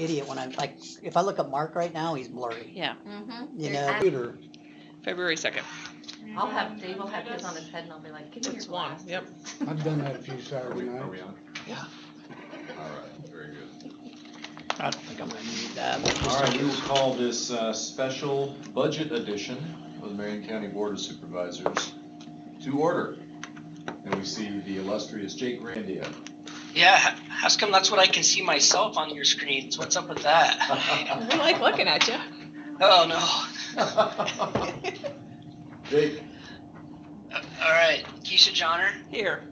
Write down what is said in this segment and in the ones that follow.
idiot when I'm like, if I look at Mark right now, he's blurry. Yeah. You know, computer. February 2nd. Dave will have his on his head and I'll be like, give me your That's one. glasses. Yep. I've done that a few Are Saturday we nights. on? Yeah. All right, very good. I don't think I'm gonna need that. All right, we will call this special budget edition of the Marion County Board of Supervisors to order. And we see the illustrious Jake Grandia. Yeah, how come that's what I can see myself on your screens? What's up with that? We like looking at you. Oh, no. Jake. All right, Keisha Johnner, Here.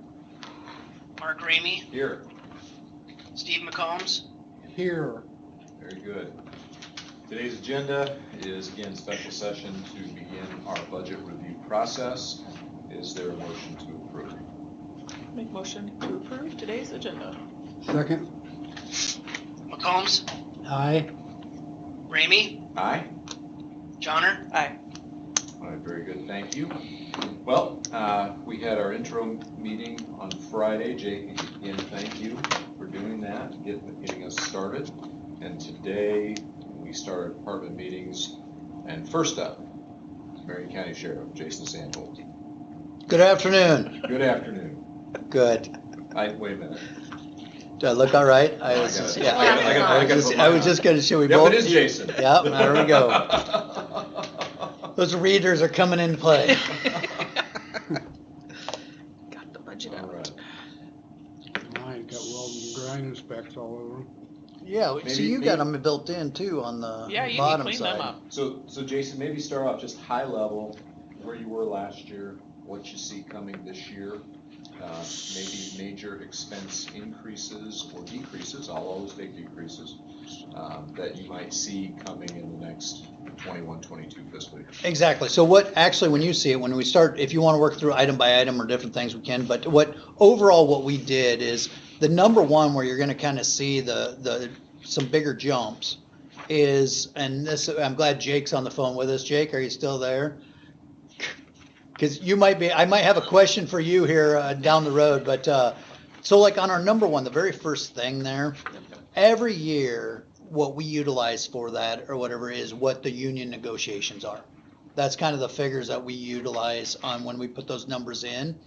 Mark Ramey, Here. Steve McCombs. Here, Very good. Today's agenda is again special session to begin our budget review process. Is there a motion to approve? Make motion to approve today's agenda. second, McCombs, aye. Ramey, Aye. Johnner. Aye. All right, very good, thank you. Well, we had our intro meeting on Friday. Jake, again, thank you for doing that, getting us started. And today, we start department meetings. And first up, Marion County Sheriff, Jason Sandholt. Good afternoon. Good afternoon. Good. Wait a minute. Do I look all right? I I gotta- was, I yeah. gotta- I gotta- I gotta put I was mine just gonna show we Yep, both. it is Jason. Yep, there we go. Those readers are coming into play. Got the budget All out. right. Mine got welding and grinding specs all over them. Yeah, so Maybe- you got them built in too on the Yeah, you can bottom clean them side. up. So Jason, maybe start off just high level, where you were last year, what you see coming this year. Maybe major expense increases or decreases, I'll always take decreases, that you might see coming in the next 21-22 fiscal year. Exactly. So what, actually, when you see it, when we start, if you want to work through item by item or different things, we can. But overall, what we did is the number one where you're going to kind of see some bigger jumps is, and this, I'm glad Jake's on the phone with us. Jake, are you still there? Because I might have a question for you here down the road. But so like on our number one, the very first thing there, every year, what we utilize for that or whatever is what the union negotiations are. That's kind of the figures that we utilize on when we put those numbers in.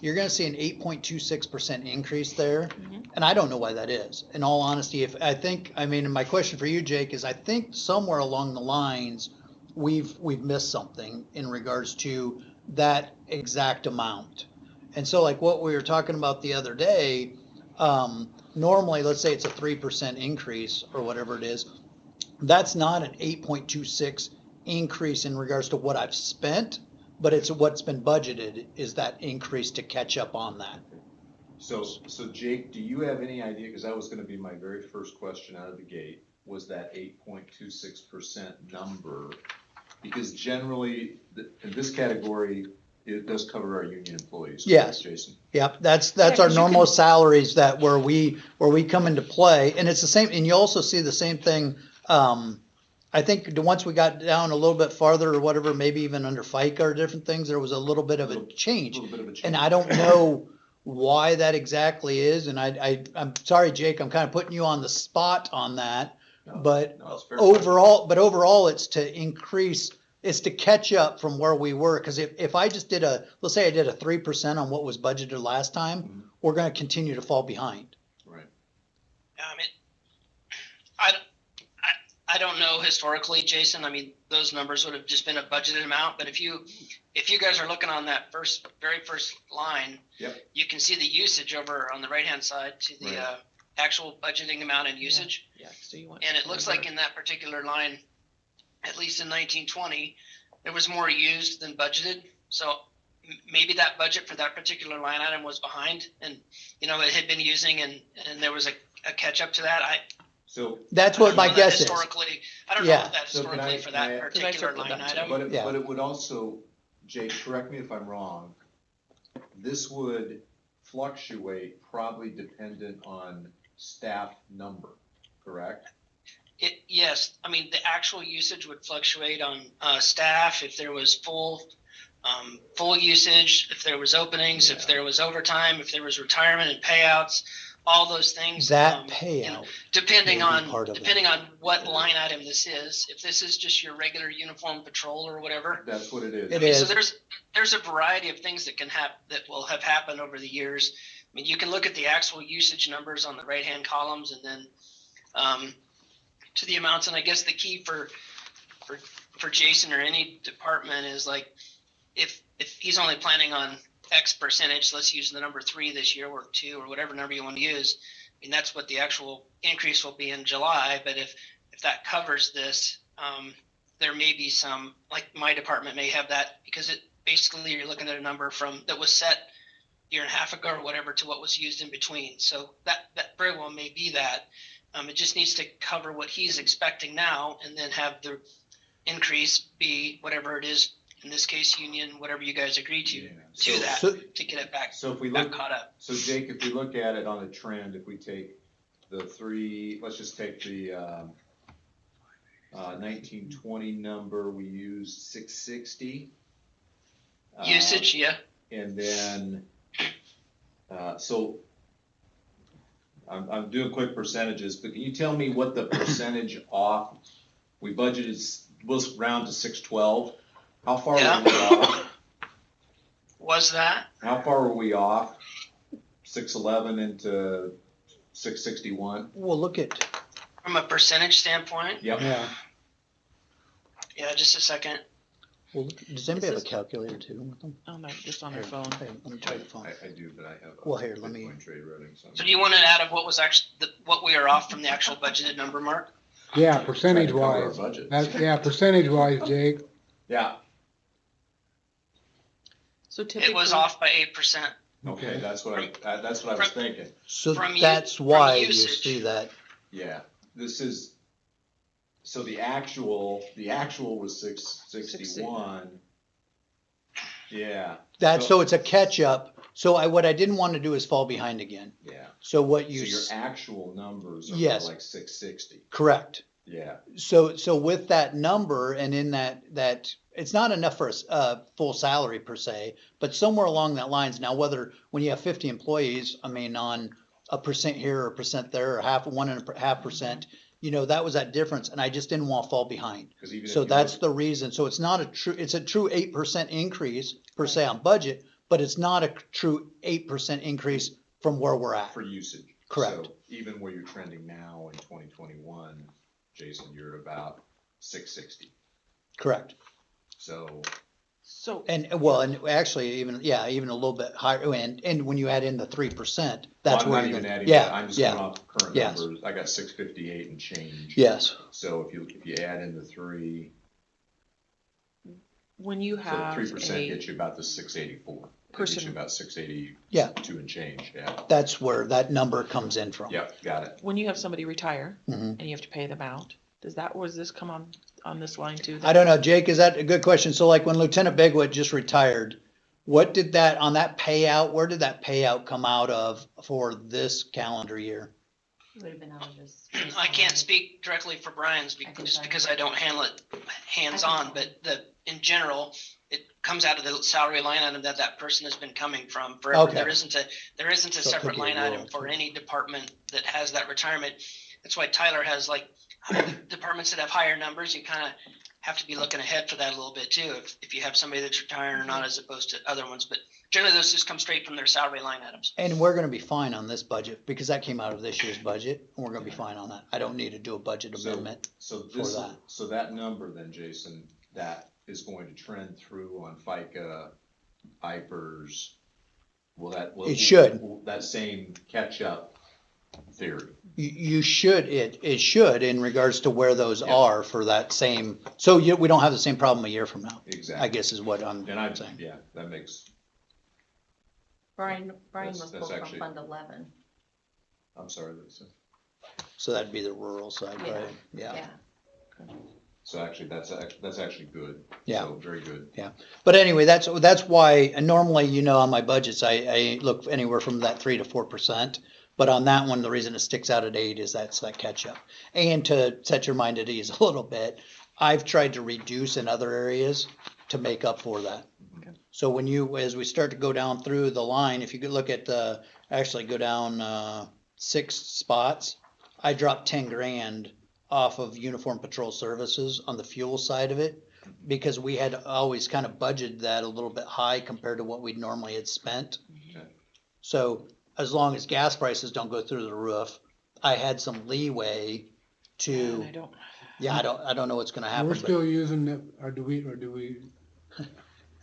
You're going to see an 8.26% increase there. And I don't know why that is. In all honesty, and my question for you, Jake, is I think somewhere along the lines, we've missed something in regards to that exact amount. And so like what we were talking about the other day, normally, let's say it's a 3% increase or whatever it is. That's not an 8.26 increase in regards to what I've spent, but it's what's been budgeted is that increase to catch up on that. So Jake, do you have any idea, because that was gonna be my very first question out of the gate, was that 8.26% number? Because generally, in this category, it does cover our union employees. Yes. Jason? Yep, that's Yeah, our 'cause you normal can- salaries that where we come into play, and it's the same, and you also see the same thing, I think once we got down a little bit farther or whatever, maybe even under FICA or different things, there was a little bit of a change. Little bit of a change. And I don't know why that exactly is, and I'm sorry, Jake, I'm kind of putting you on the spot on that. But No, it's fair. overall, it's to increase, it's to catch up from where we were. Because if I just let's say I did a 3% on what was budgeted last time, we're going to continue to fall behind. Right. I don't know historically, Jason. I mean, those numbers would have just been a budgeted amount. But if you guys are looking on that very first line, Yep. you can see the usage over on the right-hand side to the Right. actual budgeting amount and usage. Yeah, so you want. And it looks like in that particular line, at least in 1920, there was more used than budgeted. So maybe that budget for that particular line item was behind, and it had been using, and there was a catch up to that. So, That's I what don't my know that guess is. historically. I don't Yeah. know that So can historically I- for can I- that Can I particular circle line that item. but Yeah. it would also, Jake, correct me if I'm wrong, this would fluctuate probably dependent on staff number, correct? Yes, I mean, the actual usage would fluctuate on staff, if there was full usage, if there was openings, if there was overtime, if there was retirement and payouts. all those things. That you know, payout, depending may be on, part of that. depending on what line item this is, if this is just your regular uniform patrol or whatever. That's what it is. It I mean, so is. there's a variety of things that that will have happened over the years. I mean, you can look at the actual usage numbers on the right-hand columns and then to the amounts. And I guess the key for Jason or any department is like, if he's only planning on X percentage, let's use the number 3 this year or 2 or whatever number you want to use. I mean, that's what the actual increase will be in July. But if that covers this, there may be some, like my department may have that, because it basically you're looking at a number from that was set a year and a half ago or whatever to what was used in between. So that very well may be that. It just needs to cover what he's expecting now, and then have the increase be whatever it is, in this case union, whatever you guys agree to, Yeah. that So- to get it back, So if we back look, caught up. so Jake, if we look at it on a trend, if we take the 3, let's just take the 1920 number, we used 660. Usage, yeah. And then, so I'm doing quick percentages, but can you tell me what the percentage off? We budgeted, was round to 612. How far Yeah. were we off? Was that? How far were we off? 611 into 661? Well, look at, From a percentage standpoint? Yep. Yeah, Yeah, just a second. well, does anybody have a This is- calculator too with them? Oh, no, just on their Here, phone. hey, let me try the phone. I do, but I have a Well, here, let me- Bitcoin trade running. So do you want it out of what was actually, what we are off from the actual budgeted number, Mark? yeah, Trying to percentage cover our wise. budget. Yeah, percentage wise, Jake. Yeah, So typically. It was off by 8%. okay, that's what I was thinking. So From that's from why you usage. see that. Yeah, this is, so the actual was 661. Yeah. So it's a catch up. So what I didn't want to do is fall behind again. Yeah, So what so you, your actual numbers are more Yes. like 660. correct. Yeah, So with that number and in that, it's not enough for a full salary per se, but somewhere along that lines. Now, whether, when you have 50 employees, I mean, on a percent here or a percent there, or 1.5%, that was that difference. And I just didn't want to fall behind. because even if So you that's look- the reason. So it's not it's a true 8% increase per se on budget, but it's not a true 8% increase from where we're at. for usage. Correct. So even where you're trending now in 2021, Jason, you're at about 660. Correct. So, So, And actually even a little bit higher. And when you add in the 3%, well, that's I'm where not you're even gonna, adding that, yeah, I'm just going yeah, off current Yes. numbers. I got 658 and change. yes. So if you add in the 3, when you so have 3% gets you about the 684. It gets Person- you about 682 Yeah. and change, yeah. That's where that number comes in from. Yep, got it. when you have somebody retire Mhm. and you have to pay them out, does this come on this line too? I don't know, Jake, is that a good question? So like when Lieutenant Bigwood just retired, what did that, on that payout, where did that payout come out of for this calendar year? It would have been out of this. I can't speak directly for Brian's I can just try. because I don't handle it hands-on, but in general, it comes out of the salary line item that person has been coming from forever. Okay. There isn't a So it could separate be a line item rural, for too. any department that has that retirement. That's why Tyler has like departments that have higher numbers. You kind of have to be looking ahead for that a little bit too, if you have somebody that's retiring or not, as opposed to other ones. But generally, those just come straight from their salary line items. And we're gonna be fine on this budget because that came out of this year's budget and we're gonna be fine on that. I don't need to do a budget So- amendment. So For this, that. so that number then, Jason, that is going to trend through on FICA, IPERS, It should. will that same catch-up theory? You should, it should in regards to where those Yeah. are for that same, so we don't have the same problem a year from now, Exactly. I guess is what I'm And I'm saying. yeah, that makes, Brian That's- was that's pulled from actually- Fund 11. I'm sorry, Lisa. So that'd be the rural side, Yeah. right? Yeah. So actually, that's actually good. Yeah. So very good. But anyway, that's why, and normally, on my budgets, I look anywhere from that 3 to 4%. But on that one, the reason it sticks out at 8 is that's that catch up. And to set your mind at ease a little bit, I've tried to reduce in other areas to make up for that. Okay. So as we start to go down through the line, if you could look at actually go down, 6 spots, I dropped 10 grand off of uniform patrol services on the fuel side of it, because we had always kind of budgeted that a little bit high compared to what we'd normally had spent. Okay. So as long as gas prices don't go through the roof, I had some leeway And to, I don't, yeah, I don't know what's gonna happen, We're but still using it, or do we,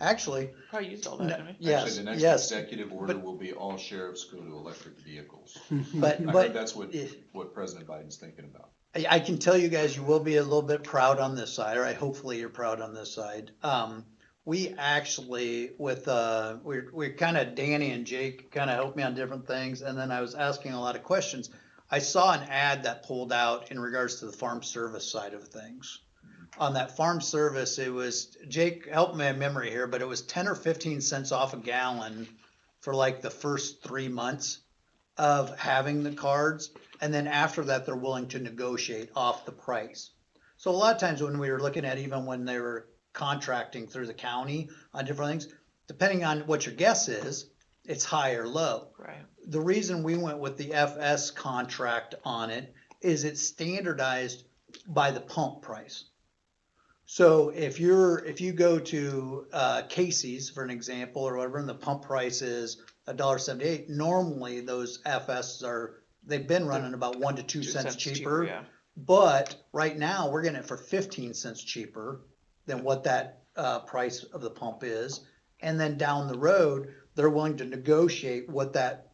actually, probably used all that, didn't we? yes, Actually, the next yes, executive order but- will be all sheriffs go to electric vehicles. but, I but. heard that's what if- President Biden's thinking about. I can tell you guys, you will be a little bit proud on this side, or hopefully you're proud on this side. We actually, with, we're kind of, Danny and Jake kind of helped me on different things, and then I was asking a lot of questions. I saw an ad that pulled out in regards to the farm service side of things. On that farm service, it was, Jake, help my memory here, but it was 10 or 15 cents off a gallon for like the first 3 months of having the cards. And then after that, they're willing to negotiate off the price. So a lot of times when we were looking at, even when they were contracting through the county on different things, depending on what your guess is, it's high or low. Right. The reason we went with the FS contract on it is it's standardized by the pump price. So if you go to Casey's, for an example, or whatever, and the pump price is $1.78, normally those FS they've been running about 1 to 2 cents cheaper. Yeah. But right now, we're getting it for 15 cents cheaper than what that price of the pump is. And then down the road, they're willing to negotiate what that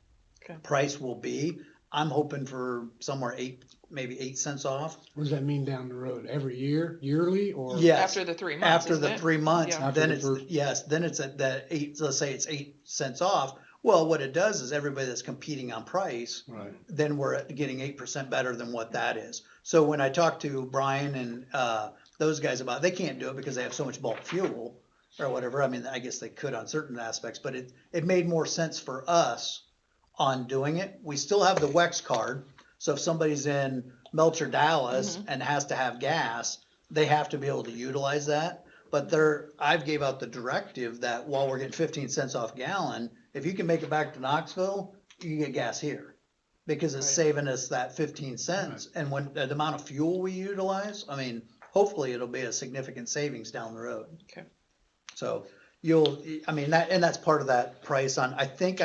Okay. price will be. I'm hoping for somewhere maybe 8 cents off. what does that mean down the road? Every year, yearly, or? Yes. After the 3 months, After isn't the it? 3 months, Yeah. After then the it's, first- yes, then it's at that 8, let's say it's 8 cents off. Well, what it does is everybody that's competing on price, Right. then we're getting 8% better than what that is. So when I talked to Brian and those guys about, they can't do it because they have so much bulk fuel or whatever. I mean, I guess they could on certain aspects, but it made more sense for us on doing it. We still have the WEX card. So if somebody's in Melcher, Dallas and has to have gas, they have to be able to utilize that. But I've gave out the directive that while we're getting 15 cents off gallon, if you can make it back to Knoxville, you can get gas here. Because it's Right. saving us that 15 cents. And when the amount of fuel we utilize, I mean, hopefully it'll be a significant savings down the road. Okay. So that's part of that price on, I think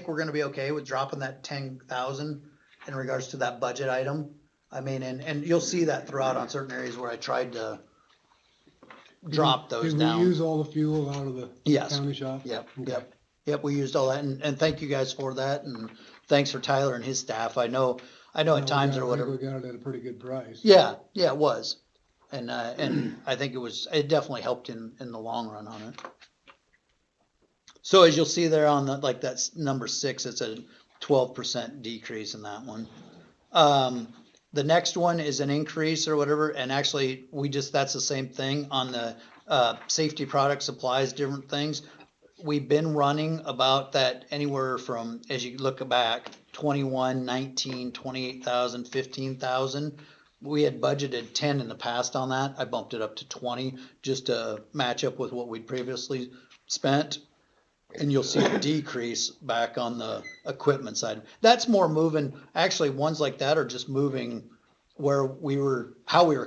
we're gonna be okay with dropping that 10,000 in regards to that budget item. I mean, and you'll see that throughout on certain areas where I tried to drop those Did down. we use all the fuel out of the Yes. county shop? Yep, Okay. yep, we used all that, and thank you guys for that, and thanks for Tyler and his staff. I know Well, at times or I think whatever. we got it at a pretty good price. Yeah, it was. And I think it definitely helped in the long run on it. So as you'll see there on that's number 6, it's a 12% decrease in that one. The next one is an increase or whatever, and actually that's the same thing on the safety product supplies, different things. We've been running about that anywhere from, as you look back, 21, 19, 28,000, 15,000. We had budgeted 10 in the past on that. I bumped it up to 20 just to match up with what we'd previously spent. And you'll see a decrease back on the equipment side. That's more moving, actually ones like that are just moving how we were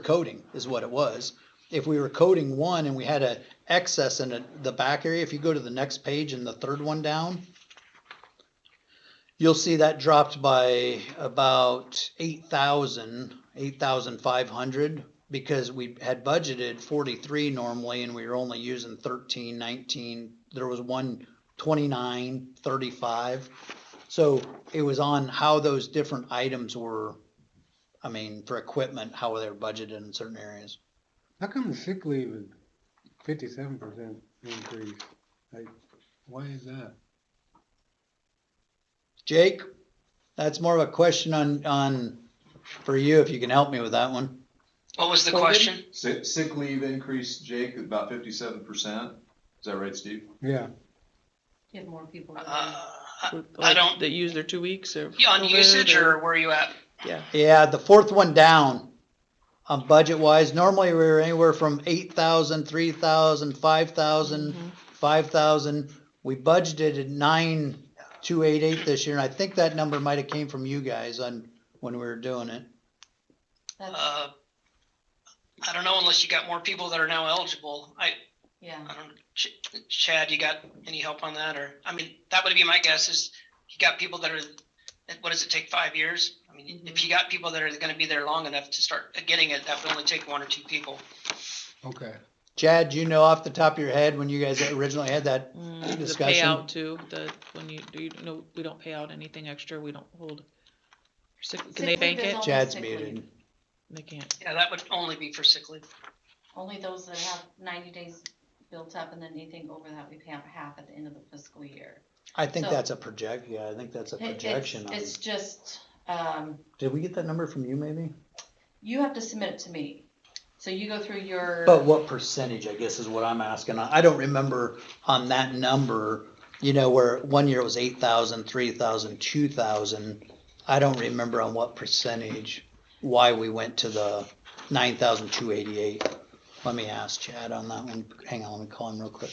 coding is what it was. If we were coding one and we had an excess in the back area, if you go to the next page and the third one down, you'll see that dropped by about 8,500 because we had budgeted 43 normally and we were only using 13, 19. There was one 29, 35. So it was on how those different items were, for equipment, how they were budgeted in certain areas. How come the sick leave is 57% increase? Why is that? Jake, that's more of a question on for you, if you can help me with that one. What was the COVID? question? Sick leave increase, Jake, about 57%. Is that right, Steve? Yeah. Get more people. I don't. That use their 2 weeks or. Yeah, on COVID usage or where are you at? Yeah. Yeah, the fourth one down on budget wise. Normally we were anywhere from 8,000, 3,000, 5,000, 5,000. We budgeted at 9, 288 this year, and I think that number might have came from you guys on, when we were doing it. That's, I don't know unless you got more people that are now eligible. yeah. I don't, Chad, you got any help on that? Or, I mean, that would be my guess is you got people that are, what does it take, 5 years? I mean, if you got people that are gonna be there long enough to start getting it, that would only take 1 or 2 people. Okay. Chad, do you know off the top of your head when you guys originally had that The discussion? payout too, when you know, we don't pay out anything extra, we don't hold. Can Sick they leave bank is it? only Chad's sick muted. leave. They can't. Yeah, that would only be for sick leave. Only those that have 90 days built up, and then anything over that we pay out half at the end of the fiscal year. I think So- that's a project, yeah, I think that's a projection. It's just, Did we get that number from you maybe? you have to submit it to me. So you go through your. But what percentage, I guess, is what I'm asking. I don't remember on that number, you know, where one year it was 8,000, 3,000, 2,000. I don't remember on what percentage, why we went to the 9,288. Let me ask Chad on that one. Hang on, let me call him real quick.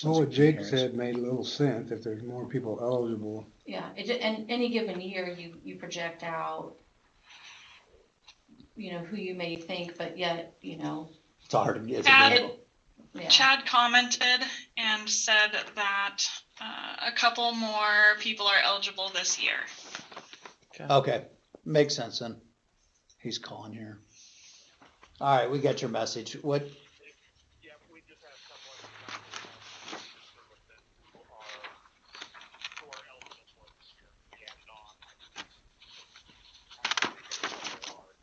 Well, what Jake said made a little sense. If there's more people eligible, Yeah, and any given year, you project out, who you may think, but yet, It's hard to get. yeah. Chad commented and said that a couple more people are eligible this year. Okay, makes sense then. He's calling here. All right, we got your message. What? Yeah, we just have someone who are eligible for this year and not.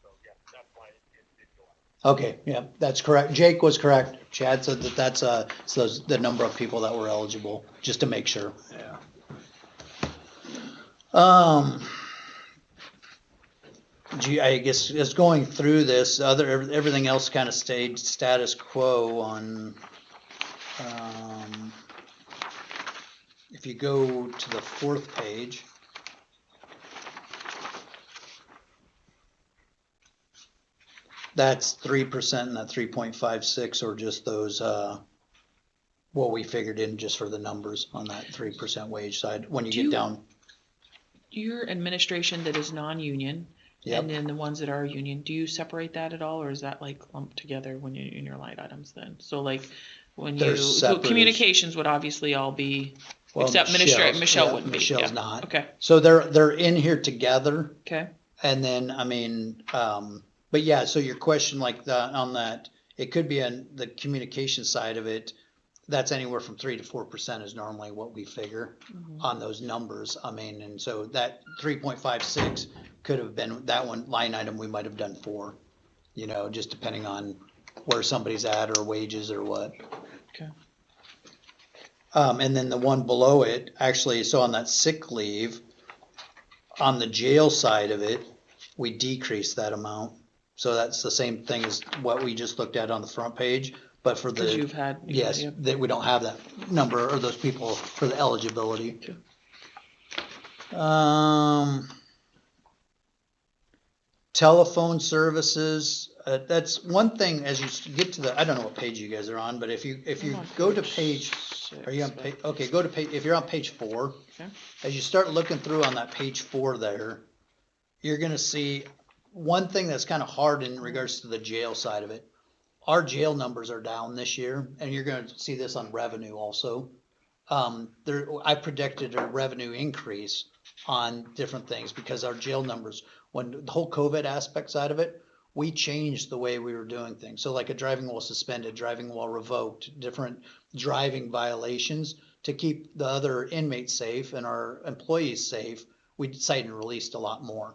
So yeah, that's why it did go up. Okay, yeah, that's correct. Jake was correct. Chad said that that's so the number of people that were eligible, just to make sure. Yeah. Gee, I guess just going through this, everything else kind of stayed status quo on. If you go to the 4th page. That's 3% and that 3.56, or just those, what we figured in just for the numbers on that 3% wage side, when you Do get you- down. Your administration that is non-union, Yep. and then the ones that are union, do you separate that at all, or is that like lumped together when you, in your line items then? So like, when They're you, so separate as- communications would obviously all be, Well, except Michelle's- Michelle yeah, wouldn't be, Michelle's yeah. not. Okay, So they're in here together, okay, and then, I mean, but yeah, so your question like that, on that, it could be on the communication side of it, that's anywhere from 3 to 4% is normally what we figure on those numbers. I mean, and so that 3.56 could have been that one line item we might have done 4, just depending on where somebody's at or wages or what. okay. And then the one below it, actually, so on that sick leave, on the jail side of it, we decreased that amount. So that's the same thing as what we just looked at on the front page, but for Cause the, you've had. yes, yep. that we don't have that number or those people for the eligibility. Telephone services, that's one thing as you get to the, I don't know what page you guys are on, but if you I'm on go to page page, 6, are you on but- page, okay, go to page, if you're on page 4, Okay. as you start looking through on that page 4 there, you're gonna see one thing that's kind of hard in regards to the jail side of it. Our jail numbers are down this year, and you're gonna see this on revenue also. I predicted a revenue increase on different things because our jail numbers, when the whole COVID aspect side of it, we changed the way we were doing things. So like a driving while suspended, driving while revoked, different driving violations to keep the other inmates safe and our employees safe, we decided and released a lot more.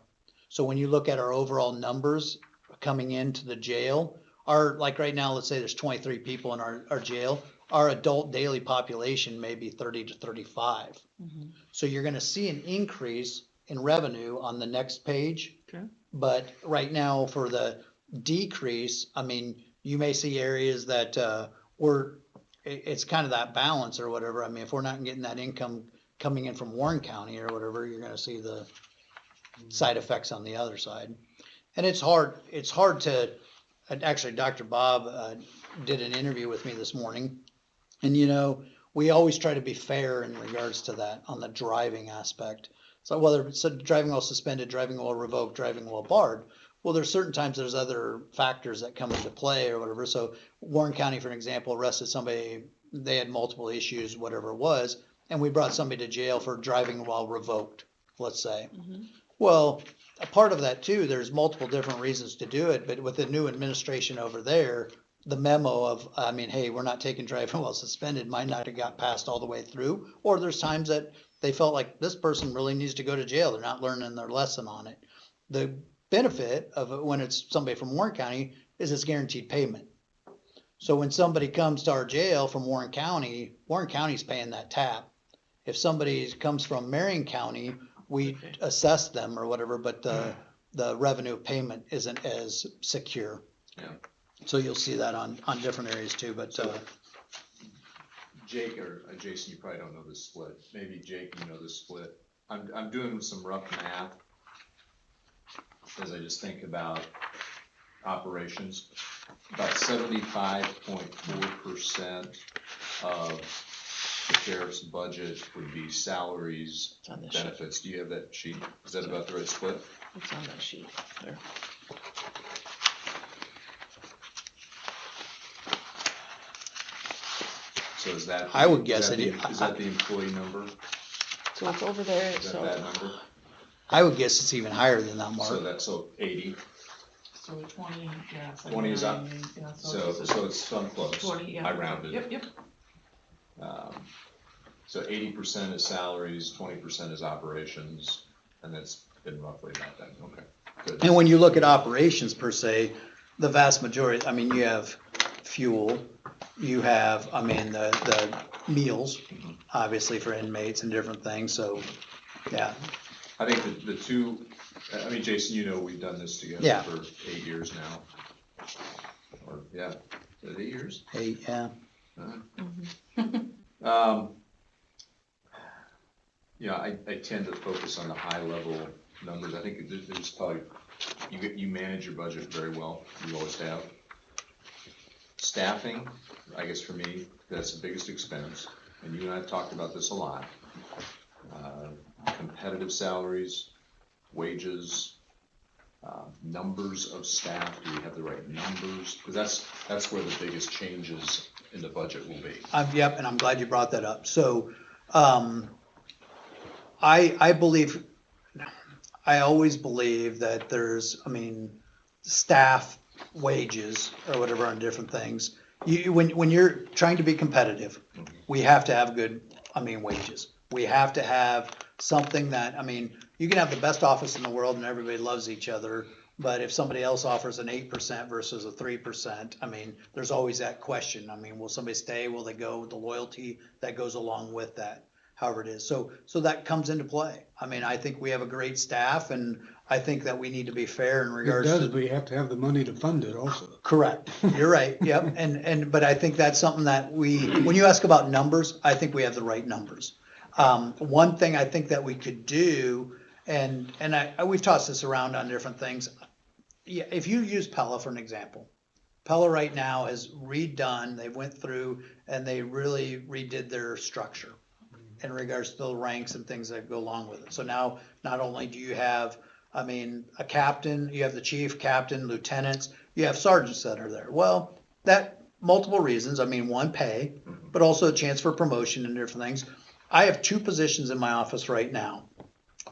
So when you look at our overall numbers coming into the jail, like right now, let's say there's 23 people in our jail, our adult daily population may be 30 to 35. Mhm. So you're gonna see an increase in revenue on the next page. Okay. But right now for the decrease, I mean, you may see areas that, it's kind of that balance or whatever. I mean, if we're not getting that income coming in from Warren County or whatever, you're gonna see the side effects on the other side. And it's hard to, actually Dr. Bob did an interview with me this morning. And we always try to be fair in regards to that on the driving aspect. So whether it's driving while suspended, driving while revoked, driving while barred, well, there's certain times there's other factors that come into play or whatever. So Warren County, for example, arrested somebody, they had multiple issues, whatever it was, and we brought somebody to jail for driving while revoked, let's say. Mhm. Well, a part of that too, there's multiple different reasons to do it, but with the new administration over there, the memo of, I mean, hey, we're not taking driving while suspended might not have got passed all the way through, or there's times that they felt like this person really needs to go to jail. They're not learning their lesson on it. The benefit of it when it's somebody from Warren County is it's guaranteed payment. So when somebody comes to our jail from Warren County's paying that tab. If somebody comes from Marion County, we Okay. assess them or whatever, but the revenue payment isn't as secure. Yeah. So you'll see that on different areas too, but, Jake or Jason, you probably don't know this split. Maybe Jake, you know this split. I'm doing some rough math as I just think about operations. About 75.4% of the sheriff's budget would be salaries, It's on this sheet. benefits. Do you have that sheet? Is that about the right split? It's on that sheet there. So is that? I would guess it- Is that the employee number? So it's over there, Is that that number? I would guess it's even higher than that, So Mark. that's 80. So 20, yeah. 20 is up. 79, yeah, So it's some close. 20, yeah. I rounded. Yep. So 80% is salaries, 20% is operations, and that's been roughly about that. Okay, good. And when you look at operations per se, the vast majority, I mean, you have fuel, you have, I mean, the meals, obviously for inmates and different things, so, yeah. I think the two, I mean, Jason, you know, we've done this together Yeah. for 8 years now. Or, yeah, is it 8 years? Hey, yeah. Yeah, I tend to focus on the high level numbers. I think there's probably, you manage your budget very well, you always have. Staffing, I guess for me, that's the biggest expense, and you and I have talked about this a lot. Competitive salaries, wages, numbers of staff, do we have the right numbers? Because that's where the biggest changes in the budget will be. Yep, and I'm glad you brought that up. So, I believe, I always believe that there's, I mean, staff wages or whatever on different things. When you're trying to be competitive, we have to have good, I mean, wages. We have to have something that, I mean, you can have the best office in the world and everybody loves each other, but if somebody else offers an 8% versus a 3%, I mean, there's always that question. I mean, will somebody stay? Will they go? The loyalty that goes along with that, however it is. So that comes into play. I mean, I think we have a great staff, and I think that we need to be fair in It regards does, to. but you have to have the money to fund it also. Correct. You're right. Yep. But I think that's something that when you ask about numbers, I think we have the right numbers. One thing I think that we could do, and we've tossed this around on different things. Yeah, if you use Pella for an example, Pella right now has redone, they went through and they really redid their structure in regards to the ranks and things that go along with it. So now, not only do you have, I mean, a captain, you have the chief, captain, lieutenants, you have sergeants that are there. Well, that multiple reasons. I mean, one, pay, but also a chance for promotion and different things. I have 2 positions in my office right now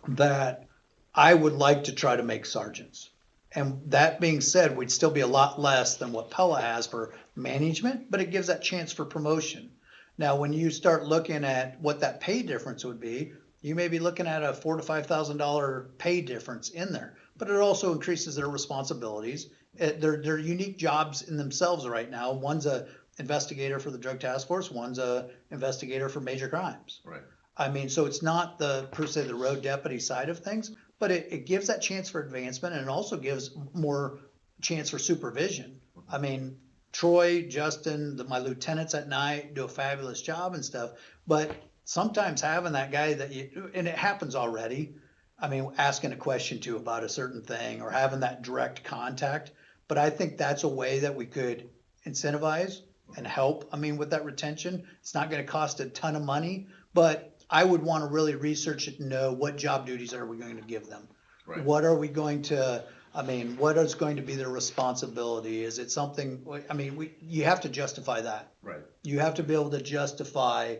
that I would like to try to make sergeants. And that being said, we'd still be a lot less than what Pella has for management, but it gives that chance for promotion. Now, when you start looking at what that pay difference would be, you may be looking at a $4,000 to $5,000 pay difference in there, but it also increases their responsibilities. They're unique jobs in themselves right now. One's a investigator for the Drug Task Force, one's a investigator for major crimes. Right. I mean, so it's not per se the road deputy side of things, but it gives that chance for advancement, and it also gives more chance for supervision. I mean, Troy, Justin, my lieutenants at night do a fabulous job and stuff, but sometimes having that guy and it happens already, I mean, asking a question to about a certain thing or having that direct contact, but I think that's a way that we could incentivize and help, with that retention. It's not gonna cost a ton of money, but I would wanna really research it and know what job duties are we going to give them? Right. What are we going to, what is going to be their responsibility? Is it something, you have to justify that. Right. You have to be able to justify,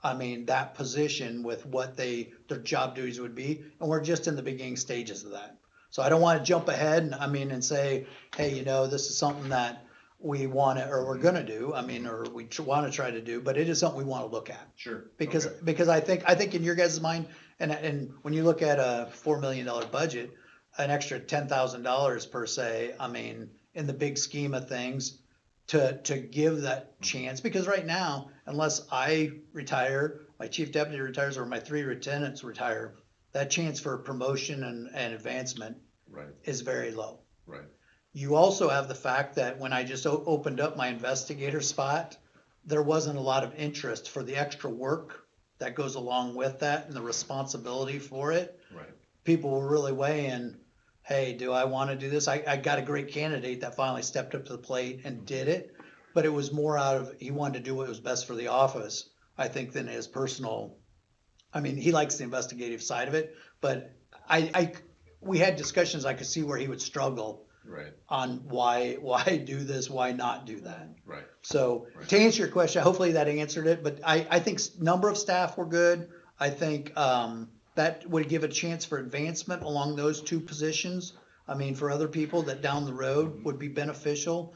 that position with what their job duties would be, and we're just in the beginning stages of that. So I don't wanna jump ahead and say, hey, this is something that we wanna, or we're gonna do, or we wanna try to do, but it is something we wanna look at. Sure. Because, Okay. because I think in your guys' mind, and when you look at a $4 million budget, an extra $10,000 per se, in the big scheme of things, to give that chance, because right now, unless I retire, my chief deputy retires, or my 3 lieutenants retire, that chance for promotion and advancement Right. is very low. Right. You also have the fact that when I just opened up my investigator spot, there wasn't a lot of interest for the extra work that goes along with that and the responsibility for it. Right. People were really weighing, hey, do I want to do this? I got a great candidate that finally stepped up to the plate and did it, but it was more out of, he wanted to do what was best for the office, I think, than his personal. He likes the investigative side of it, but we had discussions, I could see where he would struggle Right. on why do this, why not do that. Right. So Right. to answer your question, hopefully that answered it, but I think number of staff were good. I think, that would give a chance for advancement along those 2 positions. For other people that down the road would be beneficial,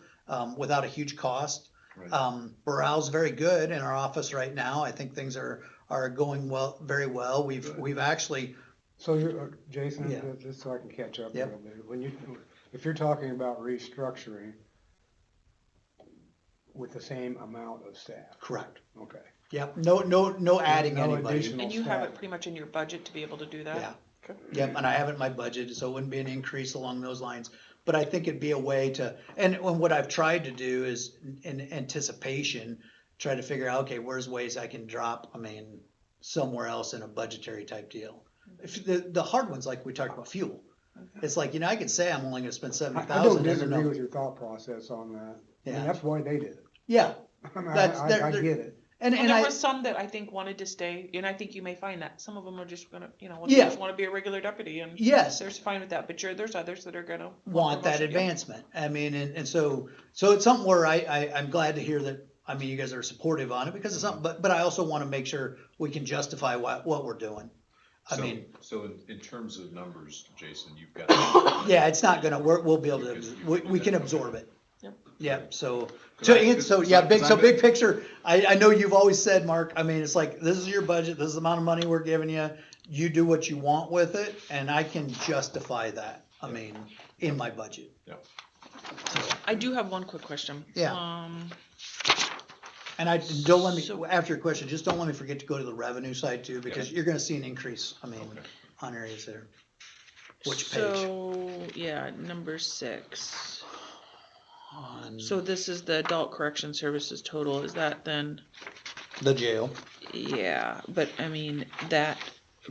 without a huge cost. Right. Morale's very good in our office right now. I think things are going well, very well. We've actually, So you're, Jason, Yeah. just so I can catch up a Yep. little bit, if you're talking about restructuring with the same amount of staff, correct. okay. Yep, no adding No anybody. additional And you have staff. it pretty much in your budget to be able to do that? Yeah. Okay. Yep, and I have it in my budget, so it wouldn't be an increase along those lines. But I think it'd be a way to, and what I've tried to do is in anticipation, try to figure out, okay, where's ways I can drop, somewhere else in a budgetary type deal. If the hard ones, like we talked about fuel, it's like, I could say I'm only gonna spend I 70,000. don't disagree with your thought process on that. Yeah. That's why they did it. Yeah, I they're- get it. and Well, there I, was some that I think wanted to stay, and I think you may find that some of them are just gonna, they Yeah. just wanna be a regular deputy, and yes, they're fine with that, but there's others that are gonna. want that promotion, yeah. advancement. And so it's something where I'm glad to hear that, you guys are supportive on it because it's something, but I also want to make sure we can justify what we're doing. So in terms of numbers, Jason, you've got. Yeah, it's not gonna, we'll be able to, we can absorb it. Yep. Yep, so I've big picture, I know you've always said, Mark, it's like, this is your budget, this is the amount of money we're giving you. You do what you want with it, and I can justify that, in my budget. Yep. I do have one quick question. Yeah. And don't let me, So- after your question, just don't let me forget to go to the revenue side too, because Yeah. you're gonna see an increase, Okay. on areas there. Which page? So, yeah, number 6. On So this is the adult correction services total, is that then, the jail. yeah, but that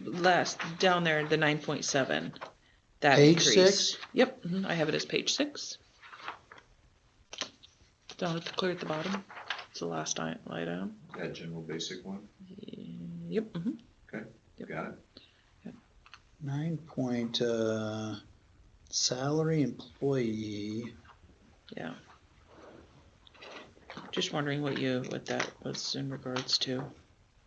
last, down there, the 9.7, that Page increase. 6? Yep, I have it as page 6. Down clear at the bottom, it's the last line item. That general basic one, Yep, Yep. got it? 9 point, salary employee. yeah. Just wondering what that was in regards to.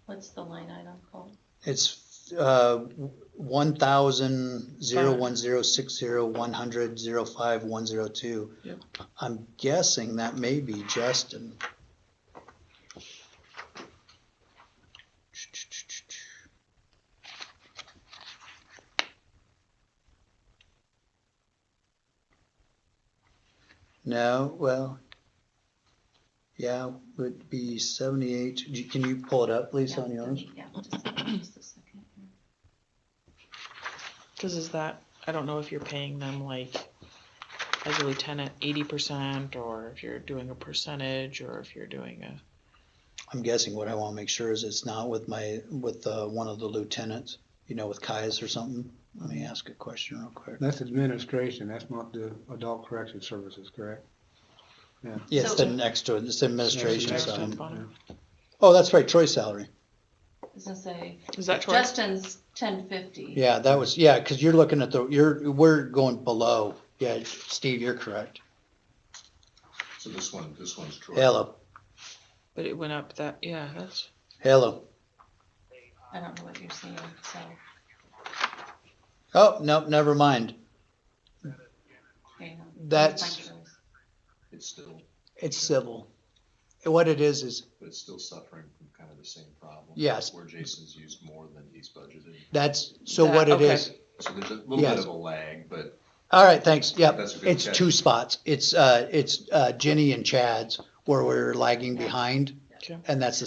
What's the line item called? It's 1,010601000050102. Yep. I'm guessing that may be Justin. No, well, yeah, would be 78. Can you pull it up, please, on yours? Yeah, just a second here. Cause is that, I don't know if you're paying them like, as a lieutenant, 80%, or if you're doing a percentage, or if you're doing a. I'm guessing what I want to make sure is it's not with one of the lieutenants, with Kai's or something. Let me ask a question real quick. That's administration, that's not the adult correction services, correct? Yeah, it's So- the next to it, it's the administration Next side. one. Oh, that's right, Troy's salary. I was gonna say, Is that Troy? Justin's 1050. Yeah, that was, yeah, cause you're looking at we're going below. Yeah, Steve, you're correct. So this one's Troy. Hello, But it went up that, yeah, that's, hello. I don't know what you're seeing, so, Oh, no, never mind. hang on. That's- My choice. It's civil. What it is, But it's still suffering from kind of the same problem. Yes. Where Jason's used more than he's budgeted. that's, so That- what it okay. is. So there's a little Yes. bit of a lag, but All right, thanks. Yep, That's a good it's catch. 2 spots. It's Jenny and Chad's where we're lagging behind. Okay. And that's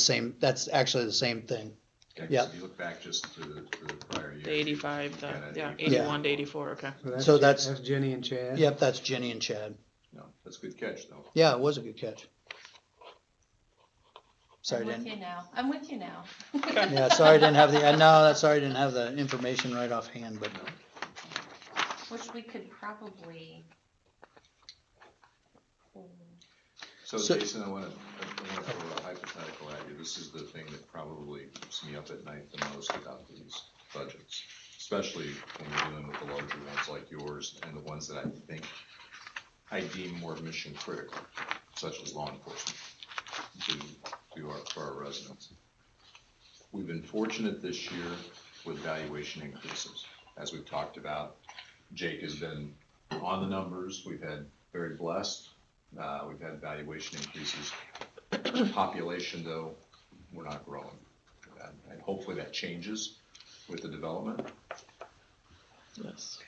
actually the same thing. okay, Yeah. if you look back just to the prior year. the 85, you got yeah, an 81 to 84, okay. So that's- That's Jenny and Chad? Yep, that's Jenny and Chad. No, that's a good catch though. Yeah, it was a good catch. Sorry, I'm with didn't, you now. I'm with you now. yeah, sorry I didn't have sorry I didn't have the information right offhand, but Which we could probably. So So- Jason, I wanna throw a hypothetical at you. This is the thing that probably keeps me up at night the most about these budgets. Especially when we're dealing with the larger ones like yours and the ones that I deem more mission critical, such as law enforcement, for our residents. We've been fortunate this year with valuation increases. As we've talked about, Jake has been on the numbers. We've had very blessed. We've had valuation increases. Population though, we're not growing. And hopefully that changes with the development. Yes.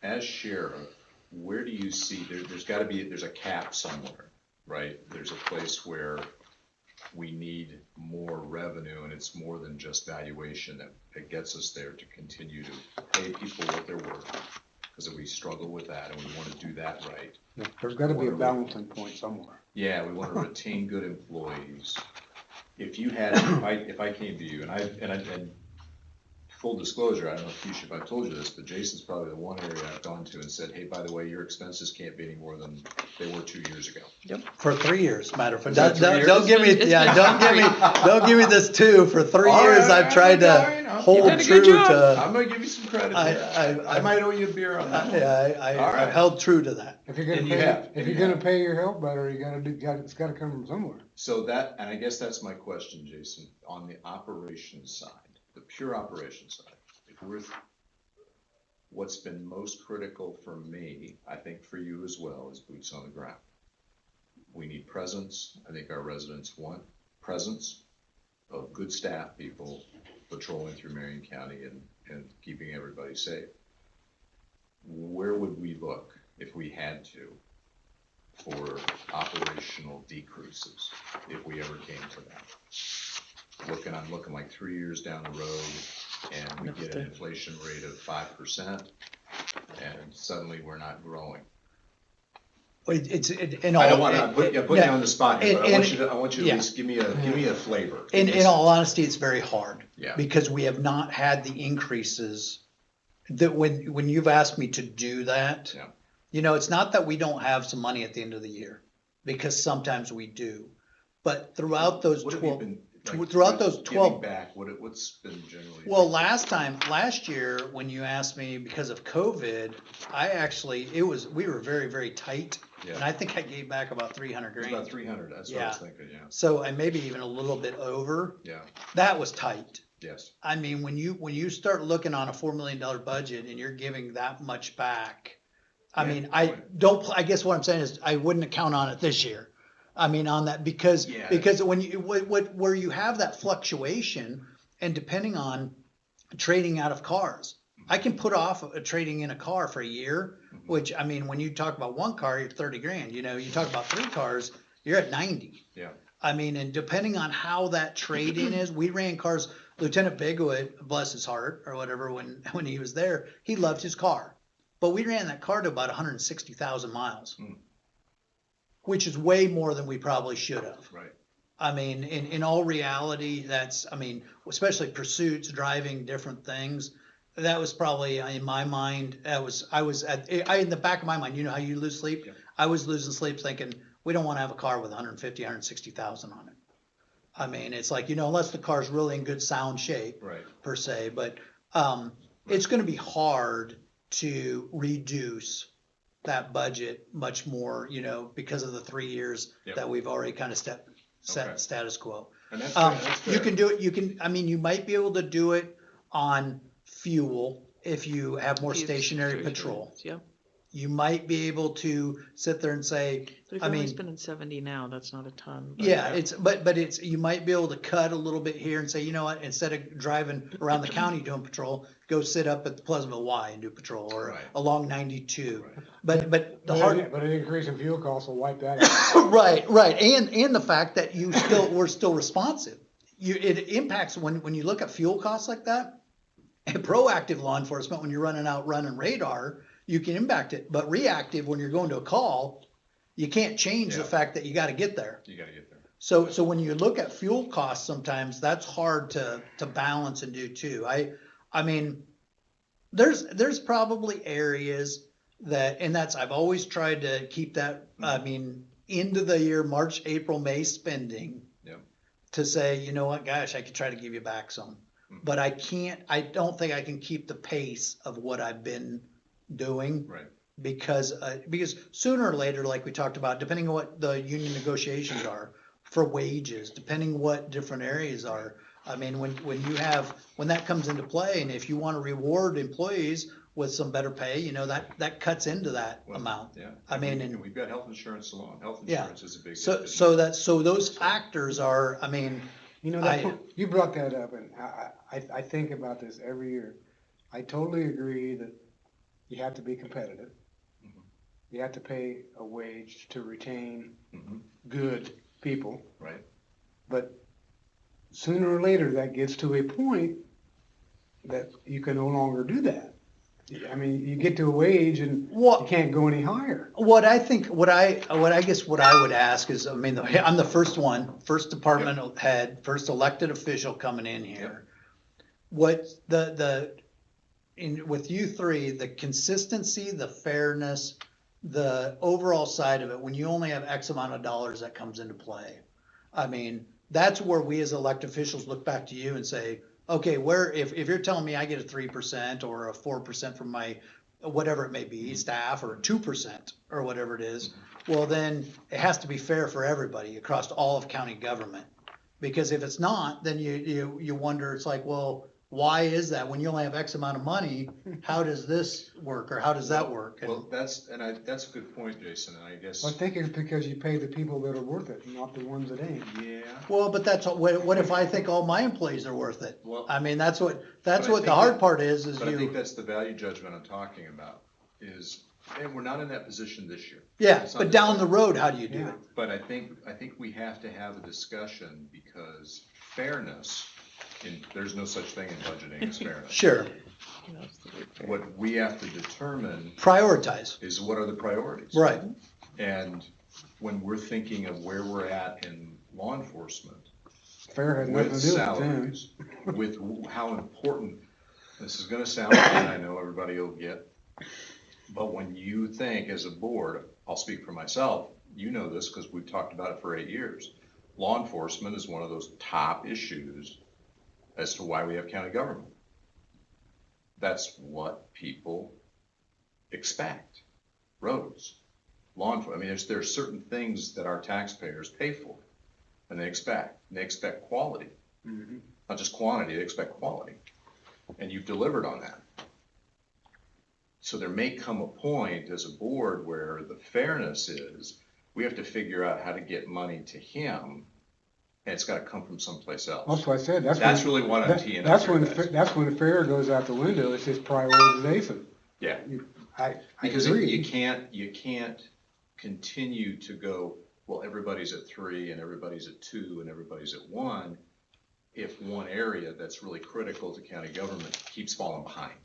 As sheriff, where do you see, there's a cap somewhere, right? There's a place where we need more revenue and it's more than just valuation that gets us there to continue to pay people what they're worth. Because we struggle with that and we want to do that right. Yeah, there's gotta be a balancing point somewhere. Yeah, we want to retain good employees. If you had, if I came to you and full disclosure, I don't know if I've told you this, but Jason's probably the one area I've gone to and said, hey, by the way, your expenses can't be any more than they were 2 years ago. yep, for 3 years, matter of fact. Is that 3 years? Don't give me, It's yeah, been don't give me this too. For 3 All years, right, I've tried all to right, you hold did a true good job. to. I'm gonna give you some credit there. I I might owe you a beer on that one. Yeah, All right. I've held true to that. If you're gonna And you pay, have, if and you're you gonna have. pay your health better, it's gotta come from somewhere. So that, and I guess that's my question, Jason, on the operations side, the pure operations side, if we're, what's been most critical for me, I think for you as well, is boots on the ground. We need presence. I think our residents want presence of good staff people patrolling through Marion County and keeping everybody safe. Where would we look if we had to for operational decreases, if we ever came to that? I'm looking like 3 years down the road and we get an inflation rate of 5% and suddenly we're not growing. In I don't all, wanna put you yeah. on the spot here, but I want you to yeah. at least give me a flavor. in all honesty, it's very hard. Yeah. Because we have not had the increases that when you've asked me to do that, Yeah. you know, it's not that we don't have some money at the end of the year, because sometimes we do. But throughout those What have you 12, been, throughout those giving 12 back, what's been generally? well, last year, when you asked me because of COVID, we were very, very tight. Yeah. And I think I gave back about 300 It was grand. about 300, that's what I was thinking, yeah, So I maybe even a little bit over. yeah, That was tight. yes. I mean, when you start looking on a $4 million budget and you're giving that much back, I Yeah, mean, right. I guess what I'm saying is I wouldn't count on it this year. I mean, on that, because Yeah. when where you have that fluctuation and depending on trading out of cars, I can put off trading in a car for a year, Mhm. which, I mean, when you talk about one car, you're 30 grand, you know, you talk about 3 cars, you're at 90. Yeah. I mean, and depending on how that trade-in is, we ran cars, Lieutenant Bigwood, bless his heart, or whatever, when he was there, he loved his car. But we ran that car to about 160,000 miles, Mm. which is way more than we probably should have. Right, I mean, in all reality, I mean, especially pursuits, driving different things, that was probably in my mind, I was in the back of my mind, you know how you lose sleep? Yeah. I was losing sleep thinking, we don't want to have a car with 150, 160,000 on it. I mean, it's like, unless the car's really in good sound shape Right. per se, but, it's gonna be hard to reduce that budget much more, because of the 3 years Yep. that we've already kind of set Okay. status quo. And that's fair, that's fair. You can do it, you might be able to do it on fuel if you have more If you- stationary patrol. Yeah, You might be able to sit there and say, but if I you're only mean, spending 70 now, that's not a ton. But yeah, but you might be able to cut a little bit here and say, you know what, instead of driving around the county doing patrol, go sit up at the Pleasantville Y and do patrol, or Right. along 92. Right. But the hard, But an increase in fuel costs will wipe that out. right, and the fact that we're still responsive. It impacts when you look at fuel costs like that. And proactive law enforcement, when you're running radar, you can impact it. But reactive, when you're going to a call, you can't change the Yeah. fact that you got to get there. You gotta get there. So when you look at fuel costs, sometimes that's hard to balance and do too. I mean, there's probably areas and I've always tried to keep that, I mean, into the year, March, April, May spending. Yep. To say, you know what, gosh, I could try to give you back some, but I don't think I can keep the pace of what I've been doing. Right. Because sooner or later, like we talked about, depending on what the union negotiations are for wages, depending what different areas are. I mean, when that comes into play, and if you want to reward employees with some better pay, that cuts into that Well, amount. Yeah. I mean, and we've got health insurance alone. Health Yeah. insurance is a big. So those factors are, I mean, You brought that up, and I think about this every year. I totally agree that you have to be competitive. Mhm. You have to pay a wage to retain Mhm. good people. Right. But sooner or later, that gets to a point that you can no longer do that. I mean, you get to a wage and you can't go any higher. what I guess what I would ask is, I mean, I'm the first department head, first elected official coming in here. What with you three, the consistency, the fairness, the overall side of it, when you only have X amount of dollars that comes into play. I mean, that's where we as elected officials look back to you and say, okay, if you're telling me I get a 3% or a 4% from my, whatever it may be, staff, or 2% or whatever it is, well, then it has to be fair for everybody across all of county government. Because if it's not, then you wonder, it's like, well, why is that? When you only have X amount of money, how does this work, or how does that work? Well, that's a good point, Jason, and I guess. I think it's because you pay the people that are worth it, not the ones that ain't. Yeah. Well, but what if I think all my employees are worth it? Well, I mean, that's what I the think hard that- part is But I think that's the value judgment I'm talking about, and we're not in that position this year. yeah, It's not but this down way. the road, how do you do Yeah. it? But I think we have to have a discussion, because fairness, there's no such thing in budgeting as fairness. Sure, that's the big fair. What we have to determine prioritize, is what are the priorities. right, And when we're thinking of where we're at in law enforcement, Fair has nothing with to do with them. salaries, with how important, this is gonna sound, and I know everybody will get, but when you think as a board, I'll speak for myself, you know this because we've talked about it for 8 years. Law enforcement is one of those top issues as to why we have county government. That's what people expect. Roads, law enforcement, I mean, there's certain things that our taxpayers pay for, and they expect quality. Mhm. Not just quantity, they expect quality. And you've delivered on that. So there may come a point as a board where the fairness is, we have to figure out how to get money to him, and it's gotta come from someplace else. That's what I said, That's really what I'm teeing up that's here, when, guys. that's when the fair goes out the window, it's just prioritization. Yeah. I Because agree. you can't continue to go, well, everybody's at 3 and everybody's at 2 and everybody's at 1, if one area that's really critical to county government keeps falling behind.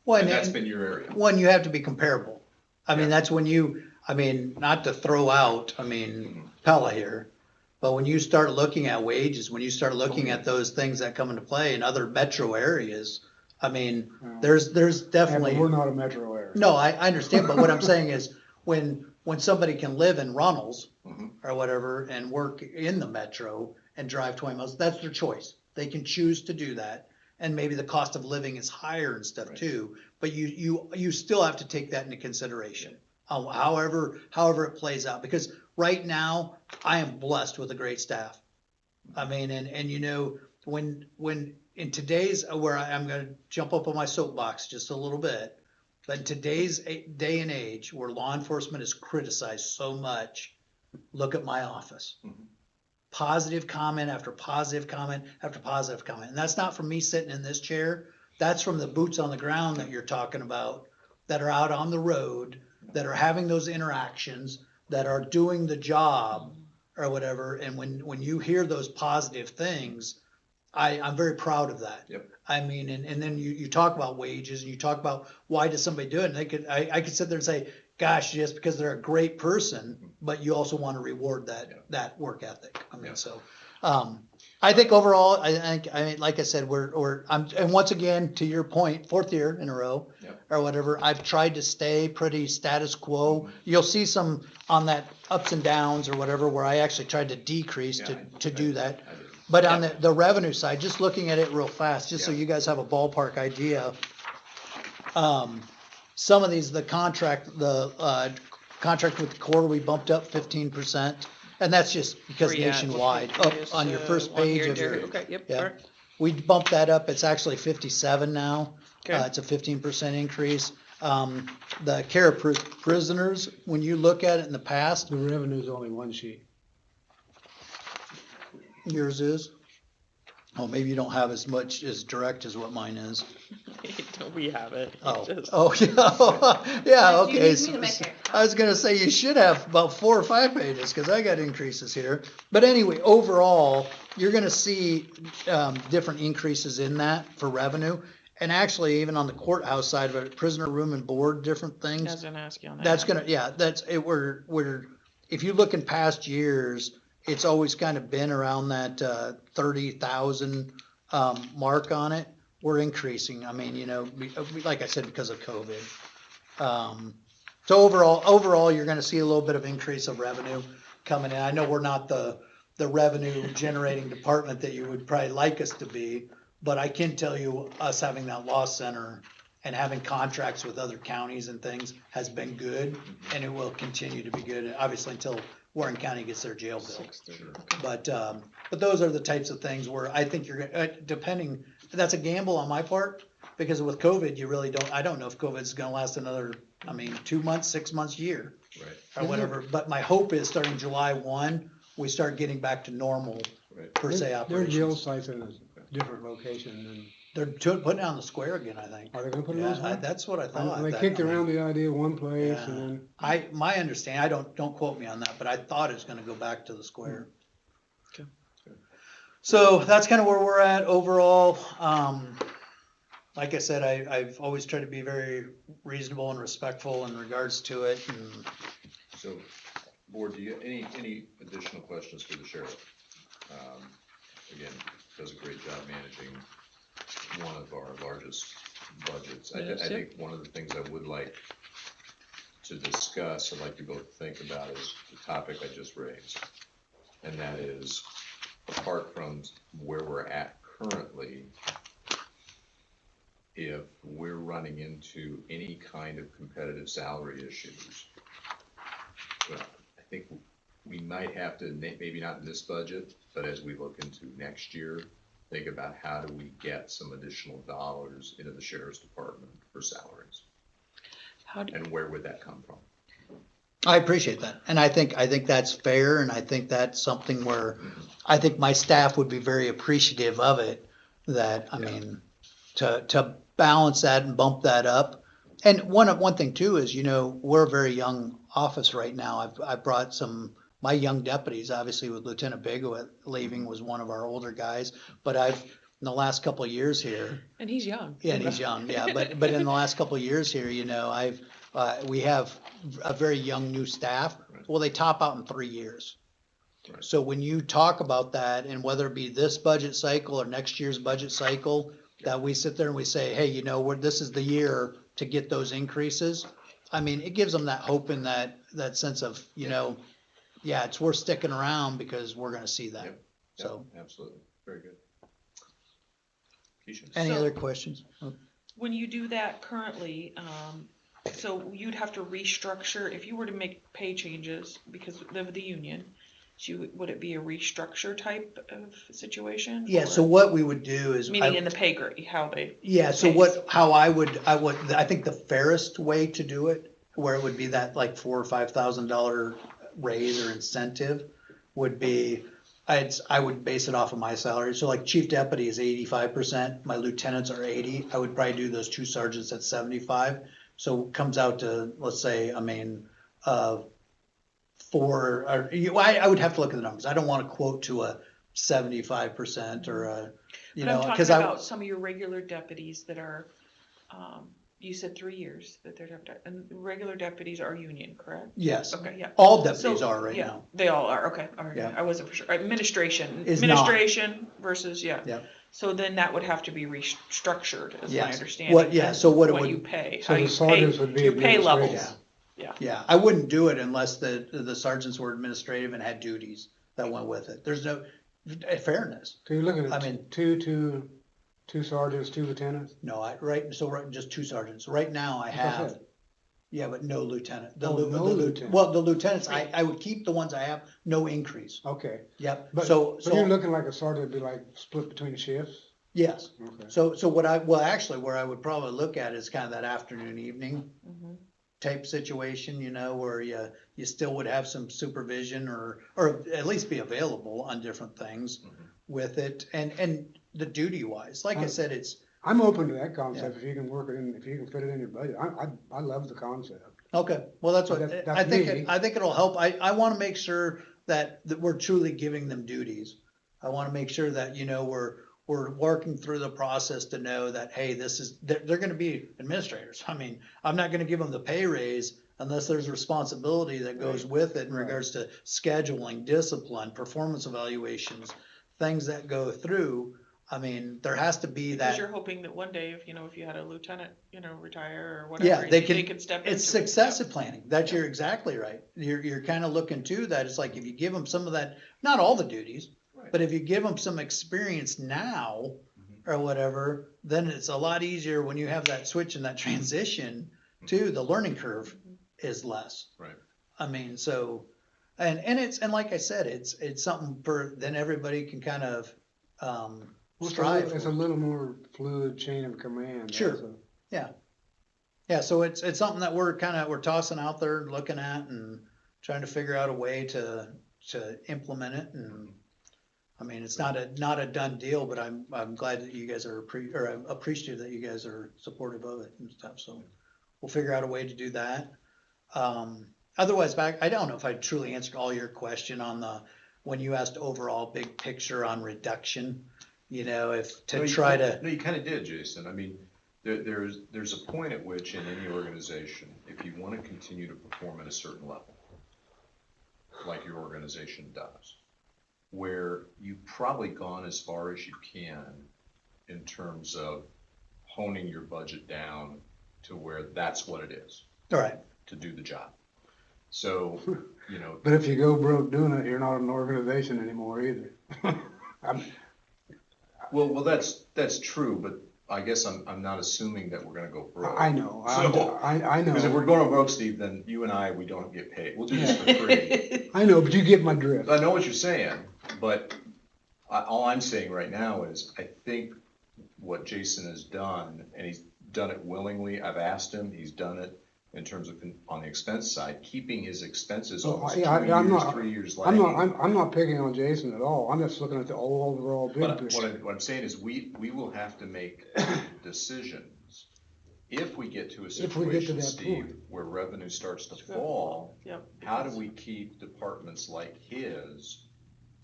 well, And and that's been your area. when you have to be comparable. I mean, Yeah. that's when not to throw out, Pella here, but when you start looking at wages, when you start looking at those things that come into play in other metro areas, I mean, Well, there's yeah, but definitely. we're not a metro area. No, I understand, but what I'm saying is, when somebody can live in Runnels Mhm. or whatever and work in the metro and drive 20 miles, that's their choice. They can choose to do that, and maybe the cost of living is higher and stuff Right. too, but you still have to take that into consideration. However it plays out, because right now, I am blessed with a great staff. I mean, and you know, when in today's, where I'm gonna jump up on my soapbox just a little bit, but in today's day and age where law enforcement is criticized so much, look at my office. Mhm. Positive comment after positive comment after positive comment. And that's not from me sitting in this chair. That's from the boots on the ground that you're talking about, that are out on the road, that are having those interactions, that are doing the job or whatever. And when you hear those positive things, I'm very proud of that. Yep. I mean, and then you talk about wages and you talk about why does somebody do it? And I could sit there and say, gosh, just because they're a great person, but you also want to reward that work ethic. I mean, Yeah. so, I think overall, I mean, like I said, and once again, to your point, 4th year in a row Yep. or whatever, I've tried to stay pretty status quo. You'll see some on that ups and downs or whatever, where I actually tried to decrease Yeah, to do that. I did. But on the revenue side, just looking at it real fast, just so Yeah. you guys have a ballpark idea. Some of these, the contract with the Corps, we bumped up 15%. And that's just because Where you at? What nationwide, page? up Just, on your first on page here, of Jerry? your, Okay, yep, yeah. sure. We bumped that up, it's actually 57 now. Okay. It's a 15% increase. The care of prisoners, when you look at it in the past, The revenue's only one sheet. yours is. Oh, maybe you don't have as much as direct as what mine is. We have it. Oh, Just- yeah, yeah, Like, do you okay. need me So, to make it? I was gonna say you should have about 4 or 5 pages, cause I got increases here. But anyway, overall, you're gonna see, different increases in that for revenue. And actually, even on the courthouse side of it, prisoner room and board, different I things. was gonna ask you on that. That's gonna, yeah, that's it, if you look in past years, it's always kind of been around that 30,000 mark on it. We're increasing. I mean, you know, like I said, because of COVID. So overall, you're gonna see a little bit of increase of revenue coming in. I know we're not the revenue generating department that you would probably like us to be, but I can tell you, us having that law center and having contracts with other counties and things has been good, and it will continue to be good, obviously until Warren County gets their jail built. Sure. But those are the types of things where I think you're gonna, depending, that's a gamble on my part, because with COVID, you really I don't know if COVID's gonna last another, 2 months, 6 months, year, Right, or whatever. But my hope is starting July 1, we start getting back to normal, right. per se, Their jail operations. site's in a different location than, They're putting it on the square again, I think. are they gonna put it on Yeah, square? that's what I thought. They that- kicked I mean, around the idea of one place Yeah. and then, my understanding, don't quote me on that, but I thought it's gonna go back to the square. Okay. So that's kind of where we're at overall. Like I said, I've always tried to be very reasonable and respectful in regards to it, and So, board, do you, any additional questions for the sheriff? Again, does a great job managing one of our largest budgets. I think one of the things I would like to discuss, I'd like you both to think about, is the topic I just raised. And that is, apart from where we're at currently, if we're running into any kind of competitive salary issues, well, I think we might have to, maybe not in this budget, but as we look into next year, think about how do we get some additional dollars into the sheriff's department for salaries? And where would that come from? I appreciate that. And I think that's fair, and I think that's something where I think my staff would be very appreciative of it, that, I mean, to balance that and bump that up. And one thing too is, we're a very young office right now. I've brought my young deputies, obviously with Lieutenant Bigelow leaving, was one of our older guys, but in the last couple of years here. And he's young. Yeah, and he's young, yeah, but in the last couple of years here, we have a very young new staff. Well, they top out in 3 years. Right. So when you talk about that, and whether it be this budget cycle or next year's budget cycle, that we sit there and we say, hey, you know, this is the year to get those increases. I mean, it gives them that hope and that sense of, you know, yeah, it's worth sticking around because we're gonna see that. Yep. So, Absolutely, very good. Keisha? any So- other questions? When you do that currently, so you'd have to restructure, if you were to make pay changes because of the union, would it be a restructure type of situation? Yeah, or- so what we would do is. Meaning in the pay grade, how they. Yeah, so pays. I think the fairest way to do it, where it would be that like $4,000 or $5,000 raise or incentive, would be, I would base it off of my salary. So like chief deputy is 85%, my lieutenants are 80. I would probably do those two sergeants at 75. So it comes out to, let's say, I mean, I would have to look at the numbers. I don't want to quote to a 75% or a, you But I'm know, talking because about some of your regular deputies that are, you said 3 years that they're, and regular deputies are union, correct? yes, Okay, yeah. all deputies So, are right yeah, now. They all are, okay, all right, Yeah. I wasn't for sure, administration Is not. versus, yeah. Yeah. So then that would have to be restructured, is my Yes. understanding. What- yeah, as so what it you would- pay, So how the you pay, sergeants would be your pay administrative. levels. Yeah, I wouldn't do it unless the sergeants were administrative and had duties that went with it. There's no fairness. So you're looking I at mean- two sergeants, 2 lieutenants? No, just two sergeants. Right now I That's what I have, said. yeah, but no lieutenant. Oh, no lieutenant. Well, the lieutenants, I would keep the ones I have, no increase. Okay, Yep, but so, you're looking like a sergeant would be like split between shifts? yes. Okay. So where I would probably look at is kind of that afternoon, evening Mhm. type situation, you know, where you still would have some supervision or at least be available on different things with it and the duty wise, like I said, it's, I'm open to that concept if you can work it in, if you can fit it in your budget. I love the concept. okay, well, that's what, That's I think, me. I think it'll help. I wanna make sure that we're truly giving them duties. I wanna make sure that, you know, we're working through the process to know that, hey, they're gonna be administrators. I mean, I'm not gonna give them the pay raise unless there's responsibility that goes with it in Right. regards to scheduling, discipline, performance evaluations, things that go through. I mean, there has to be Because that. you're hoping that one day, if you had a lieutenant, retire or Yeah, whatever, they they can, could step into it. it's succession planning. You're exactly right. You're kind of looking to that. It's like if you give them some of that, not all the duties, Right. but if you give them some experience now or whatever, then it's a lot easier when you have that switch and that transition to the learning curve is less. Right. I mean, so, and like I said, it's something then everybody can kind of, strive. It's a little more fluid chain of command. Sure. That's a- Yeah, so it's something that we're tossing out there, looking at and trying to figure out a way to implement it. And I mean, it's not a done deal, but I'm glad that you guys are I'm appreciative that you guys are supportive of it and stuff. So we'll figure out a way to do that. Otherwise, I don't know if I truly answered all your question on when you asked overall big picture on reduction, you know, No, you kind of did, Jason. I mean, there's a point at which in any organization, if you want to continue to perform at a certain level, like your organization does, where you've probably gone as far as you can in terms of honing your budget down to where that's what it is, all right. to do the job. So, you know, But if you go broke doing it, you're not an organization anymore either. well, that's true, but I guess I'm not assuming that we're gonna go broke. I know, So- I Because if know, we're going broke, Steve, then you and we don't get paid. We'll do this for free. I know, but you get my drift. I know what you're saying, but all I'm saying right now is I think what Jason has done, and he's done it willingly. I've asked him, he's done it in terms of on the expense side, keeping his expenses Well, almost yeah, I'm not- 3 years I'm lagging. not picking on Jason at all. I'm just looking at the overall big But picture. what I'm saying is we will have to make decisions if we get to a If we get to situation, that Steve, point. where revenue starts to fall. Yep. How do we keep departments like his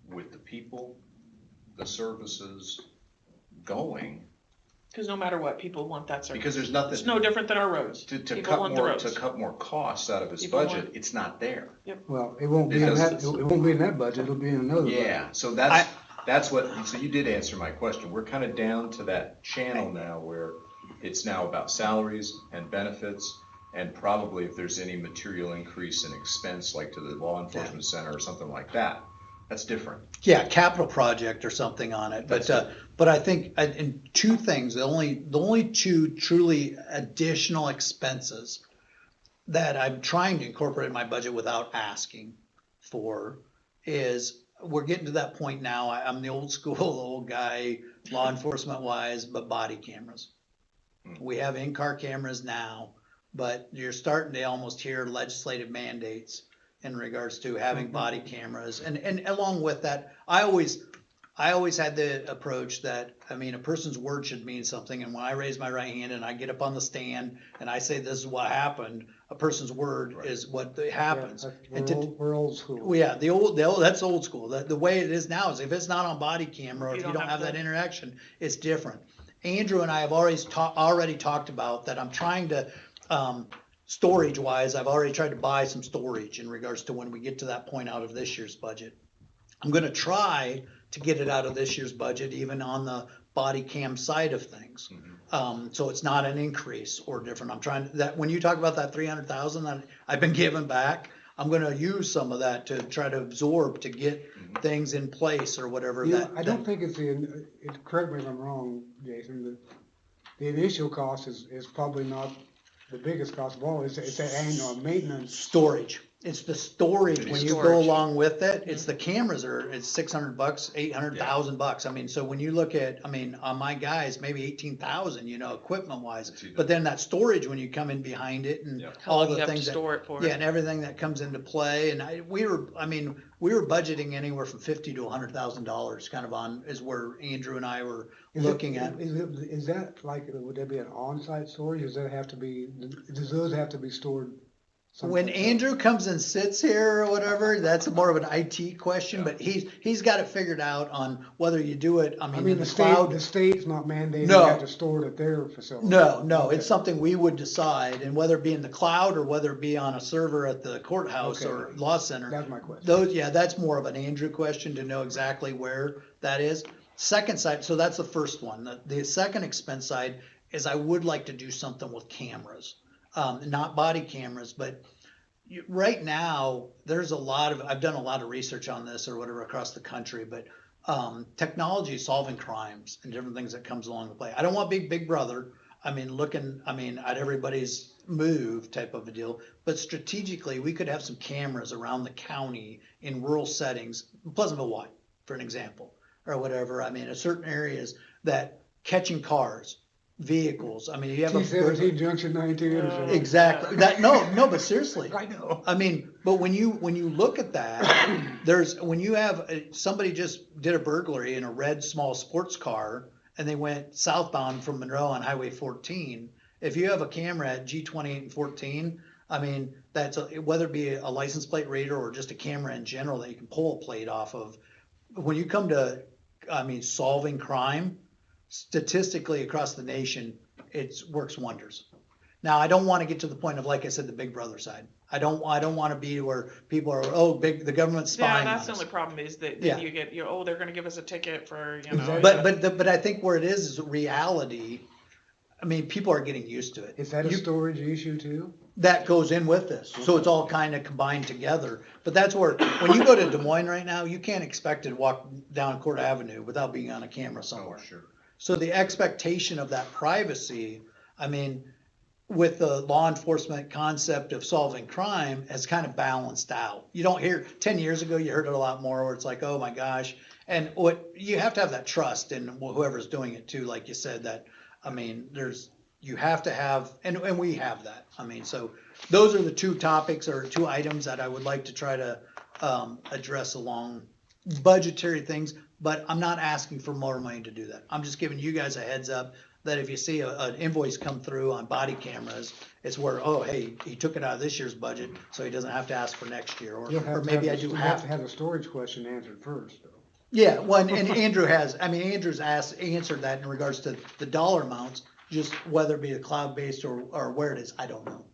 with the people, the services going? Because no matter what, people want that service. Because there's nothing. It's no different than our roads. To People want the roads. cut more costs out of his People budget, want- it's not there. Well, it won't be Because in that, it's- it won't be in that budget, it'll be in another budget. Yeah, so that's, That's what, so you did answer my question. We're kind of down to that channel now where it's now about salaries and benefits, and probably if there's any material increase in expense, like to the law enforcement center or something like that, that's different. Yeah, capital project or something on it, but I think, in two things, the only two truly additional expenses that I'm trying to incorporate in my budget without asking for is, we're getting to that point now, I'm the old school, old guy, law enforcement wise, but body cameras. We have in-car cameras now, but you're starting to almost hear legislative mandates in regards to having body cameras. And along with that, I always had the approach that, I mean, a person's word should mean something. And when I raise my right hand and I get up on the stand and I say, this is what happened, a person's word is what happens. We're old school. Well, yeah, that's old school. The way it is now is if it's not on body camera, or if you don't have that interaction, it's different. Andrew and I have already talked about that. I'm trying to, storage wise, I've already tried to buy some storage in regards to when we get to that point out of this year's budget. I'm gonna try to get it out of this year's budget, even on the body cam side of things. So it's not an increase or different. I'm trying that, when you talk about that 300,000 that I've been given back, I'm gonna use some of that to try to absorb, to get things in place or whatever. I don't think it's correct me if I'm wrong, Jason, the initial cost is probably not the biggest cost of all. It's that annual maintenance. Storage. It's the storage when you go Storage. along with it. It's the cameras it's $600, $800,000. I mean, so when you look at, I mean, on my guys, maybe 18,000, equipment wise. But then that storage, when you come in behind it and How all long the you have to things store it for. yeah, and everything that comes into play. And we were budgeting anywhere from $50,000 to $100,000 kind of is where Andrew and I were looking at. Is that like, would that be an on-site storage? Does those have to be stored? When Andrew comes and sits here or whatever, that's more of an IT question, but he's got it figured out on whether you do it, I mean, in the cloud. The state's not mandating No. you have to store it at their facility. No, Okay. it's something we would decide, and whether it be in the cloud or whether it be on a server at the courthouse Okay. or law center. That's my question. That's more of an Andrew question to know exactly where that is. Second side, so that's the first one. The second expense side is I would like to do something with cameras. Not body cameras, but right now, I've done a lot of research on this or whatever across the country, but technology is solving crimes and different things that comes along the way. I don't want big brother. I mean, at everybody's move type of a deal, but strategically, we could have some cameras around the county in rural settings, Pleasantville, Hawaii, for an example, or whatever. I mean, in certain areas that catching cars, vehicles. I mean, you have T-17 Junction 19 intersection. Exactly. No, but seriously. I know. I mean, but when you look at that, when you have somebody just did a burglary in a red small sports car and they went southbound from Monroe on Highway 14. If you have a camera at G28 and 14, I mean, whether it be a license plate reader or just a camera in general that you can pull a plate off of. When you come to, solving crime, statistically across the nation, it works wonders. Now, I don't want to get to the point of, like I said, the big brother side. I don't want to be where people are, the government's spying Yeah, on that's the us. only problem is that Yeah. you get, they're gonna give us a ticket for, Exactly. But I think where it is reality. I mean, people are getting used to it. Is that a storage issue too? That goes in with this, so it's all kind of combined together. But that's where, when you go to Des Moines right now, you can't expect to walk down Court Avenue without being on a camera somewhere. Oh, sure. So the expectation of that privacy, with the law enforcement concept of solving crime, has kind of balanced out. You don't hear, 10 years ago, you heard it a lot more where it's like, oh my gosh. And you have to have that trust in whoever's doing it too, like you said, that, you have to have, and we have that. So those are the two topics or two items that I would like to try to address along budgetary things, but I'm not asking for more money to do that. I'm just giving you guys a heads up that if you see an invoice come through on body cameras, it's where, oh, hey, he took it out of this year's budget, so he doesn't have to ask for next year, or maybe I do have to. have the storage question answered first, though. Yeah, well, and Andrew's answered that in regards to the dollar amounts, just whether it be a cloud-based or where it is, I don't know.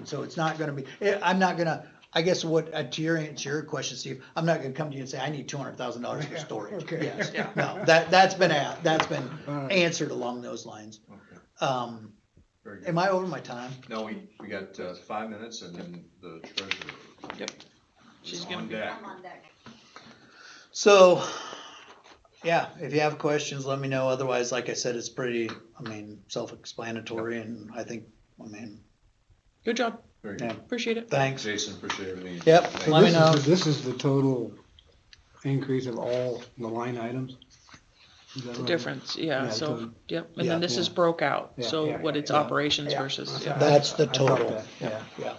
So it's not gonna be, I'm not gonna I guess what, to your question, Steve, I'm not gonna come to you and say, I need $200,000 for Yeah, storage. okay. Yes, Yeah. no, that's been All right. answered along those lines. Okay, very good. Am I over my time? No, we got 5 minutes and then the treasurer. Yep. is She's gonna on be- deck. I'm on deck. So, yeah, if you have questions, let me know. Otherwise, like I said, it's pretty, self-explanatory and I think, Good job. Very yeah, good. Appreciate it. thanks. Jason, appreciate everything. Yep. Thank So Let me you. know. This is the total increase of all the line items? Is that The right? difference, yeah, Yeah, so, total. yep, and Yeah, then this is yeah. broke out, Yeah, so yeah, what yeah, it's yeah. operations Yeah. versus, I- yeah. That's the I thought total. that, Yeah. Yeah.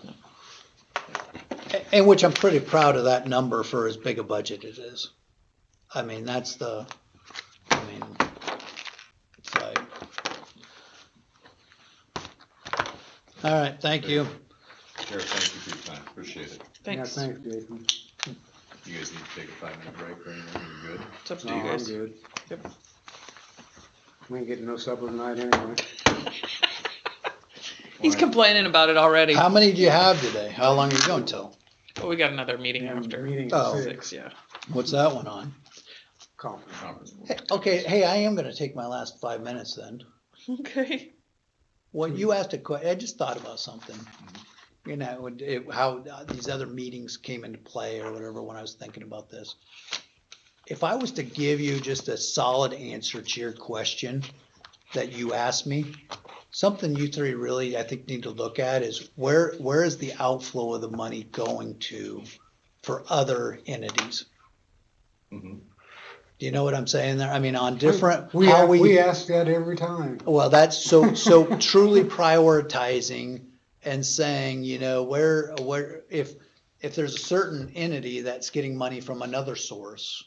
And which I'm pretty proud of that number for as big a budget it is. That's the, it's like. All right, thank you. Sheriff, thank you for your time, appreciate it. Thanks, Yeah, thanks, Jason. You guys need to take a 5-minute break or anything, you good? it's up to No, you I'm guys. good. Yep. We ain't getting no supper tonight anyway. He's complaining about it already. How many do you have today? How long are you going till? Oh, we got another meeting Yeah, after meeting at Oh. 6, yeah. What's that one on? Conference. Conference board. Hey, okay, hey, I am gonna take my last 5 minutes then. Okay. Well, you asked I just thought about something. How these other meetings came into play or whatever when I was thinking about this. If I was to give you just a solid answer to your question that you asked me, something you three really, I think, need to look at is where is the outflow of the money going to for other entities? Mhm. Do you know what I'm saying there? On different, We how we ask that every time. well, that's so truly prioritizing and saying, where if there's a certain entity that's getting money from another source,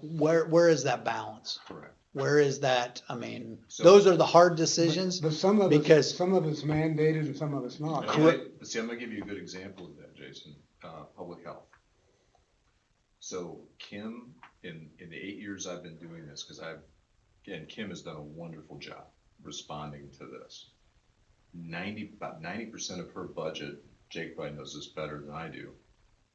where is that balance? Correct. Where is that? So- Those are the hard decisions. But some of because- some of it's mandated and some of it's not. See, I'm gonna give you a good example of that, Jason, public health. So Kim, in the 8 years I've been doing this, Kim has done a wonderful job responding to this. About 90% of her budget, Jake probably knows this better than I do,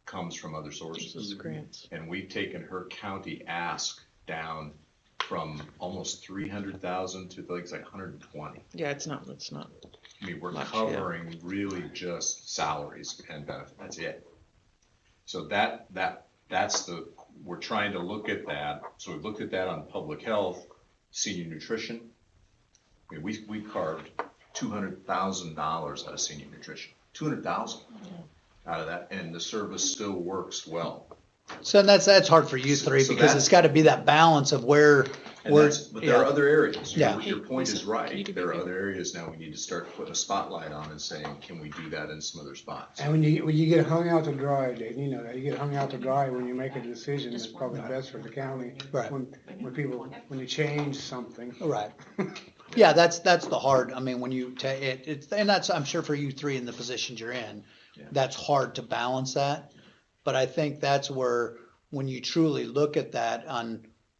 comes from other This sources. is grants. And we've taken her county ask down from almost 300,000 to like 120. Yeah, it's not, We're Much, yeah. covering really just salaries and benefits, that's it. So we're trying to look at that, so we've looked at that on public health, senior nutrition. We carved $200,000 out of senior nutrition, 200,000 out of that, and the service still works well. So that's hard for you So- three so because that's- it's got to be that balance of where. But there are yeah. other areas. Yeah. Your point is Lisa, can you right. do There are me a other areas now we need to start putting a spotlight on and saying, can we do that in some other spots? And when you get hung out to dry, Dave, you know that, you get hung out to dry when you make a decision that's probably best for the county. Right. When you change something. Right. Yeah, that's the hard, when you and that's, I'm sure for you three in the positions you're in, Yeah. that's hard to balance that. But I think that's where, when you truly look at that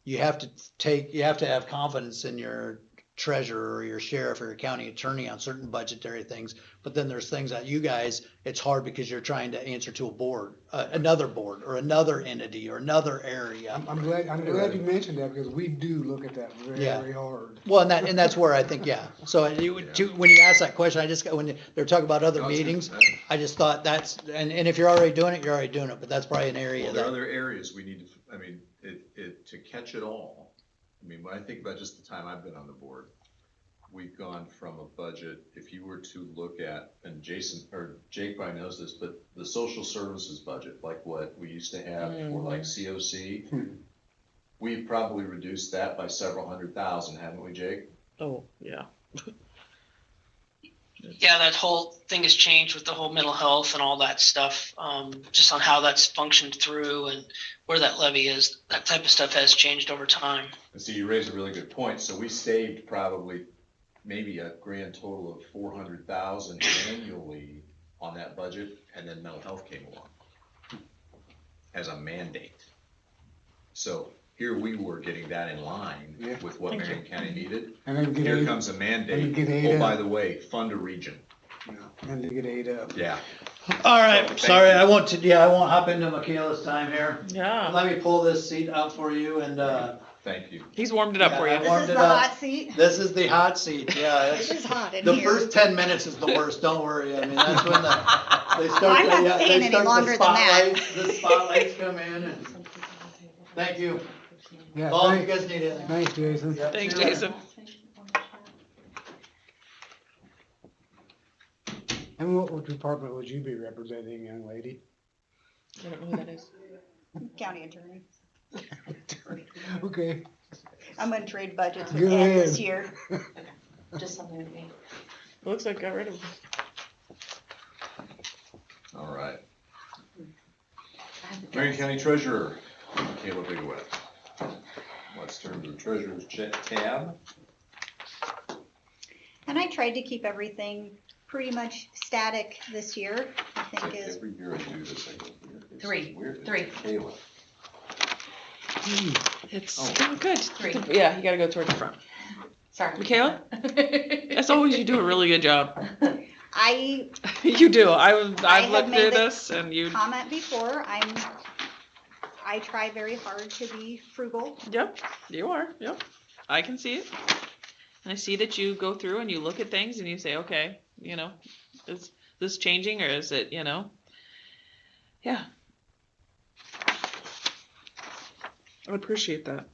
you have to have confidence in your treasurer or your sheriff or your county attorney on certain budgetary things. But then there's things that you guys, it's hard because you're trying to answer to a board, another board or another entity or another area. I'm glad you mentioned that because we do look at that Yeah. very hard. Well, and that's where I think, yeah. So when you ask that question, when they're talking about other No, it's good. meetings, I just thought and if you're already doing it, you're already doing it, but that's probably an area Well, there are that, other areas we need to, to catch it all. When I think about just the time I've been on the board, we've gone from a budget, if you were to look at, and Jake probably knows this, but the social services budget, like what we used to have for like COC, we've probably reduced that by several $100,000, haven't we, Jake? Oh, yeah. Yeah, that whole thing has changed with the whole mental health and all that stuff, just on how that's functioned through and where that levy is. That type of stuff has changed over time. And so you raise a really good point. So we saved probably maybe a grand total of 400,000 annually on that budget, and then mental health came along as a mandate. So here we were getting that in line Yeah. with what Marion County needed. And then get Here ate, comes a and mandate. get ate Oh, up. by the way, fund a region. and they get ate up. Yeah. All right, Thank sorry, you. I won't hop into Michaela's time here. Yeah, Let me pull this seat out for you and, Thank you. he's warmed it up for Yeah, you. I warmed it up. seat? This is the hot seat, yeah. It is hot in The here. first 10 minutes is the worst, don't worry, I mean, that's when they start, I'm not yeah, staying they any start longer than that. the spotlights come in and, thank you. Yeah, Call if you thanks, guys need anything. thanks, Jason. Yep, Thanks, see you later. Jason. And what department would you be representing, young lady? I don't know who that is. County attorney. Okay, I'm gonna trade budgets with Go Ed this ahead. year. Just something with me. Looks like got rid of him. All right. Marion County Treasurer, Michaela Bigwet. Let's turn to the Treasurer's tab. And I tried to keep everything pretty much static this year, I It's like think is, every year I do this, I go weird. It's Three. weird. It's Three. Michaela. It's Oh. good. Three. Yeah, you gotta go toward the front. Sorry. Michaela? As always, you do a really good job. I You do. I've have looked made through the this and you, comment before, I try very hard to be frugal. yep, you are, yep. I can see it. And I see that you go through and you look at things and you say, okay, is this changing or is it, yeah. I appreciate that.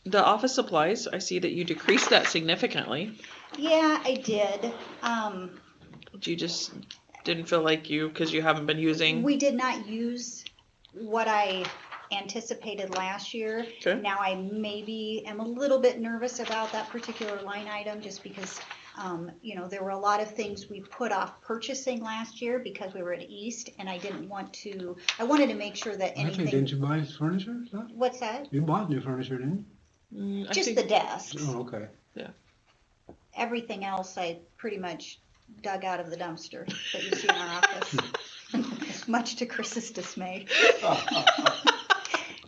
The office supplies, I see that you decreased that significantly. Yeah, I did. You just didn't feel like because you haven't been using. We did not use what I anticipated last year. Okay. Now I maybe am a little bit nervous about that particular line item just because, there were a lot of things we put off purchasing last year because we were at East and I wanted to make sure that I think, didn't anything, you buy furniture? Stuff? what's that? You bought new furniture, didn't I Just think, the desks. you? Oh, okay. Everything else I pretty much dug out of the dumpster that you see in our office, much to Chris's dismay.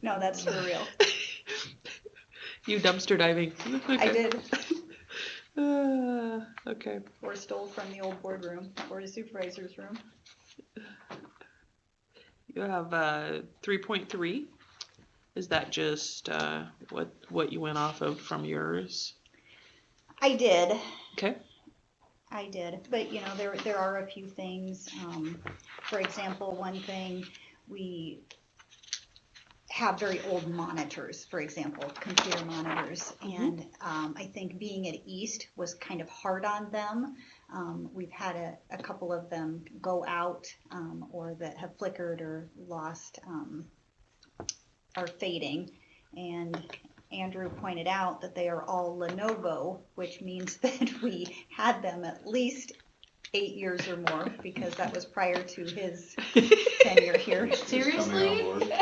No, that's for real. you dumpster diving. I Okay. did, Okay. or stole from the old boardroom or the supervisor's room. You have 3.3. Is that just what you went off of from yours? I did. Okay. I did, but there are a few things. For example, one thing, we have very old monitors, for example, computer monitors, and I think being at East was kind of hard on them. We've had a couple of them go out or that have flickered or lost, are fading, and Andrew pointed out that they are all Lenovo, which means that we had them at least 8 years or more, because that was prior to his tenure here. Just coming on Seriously? board.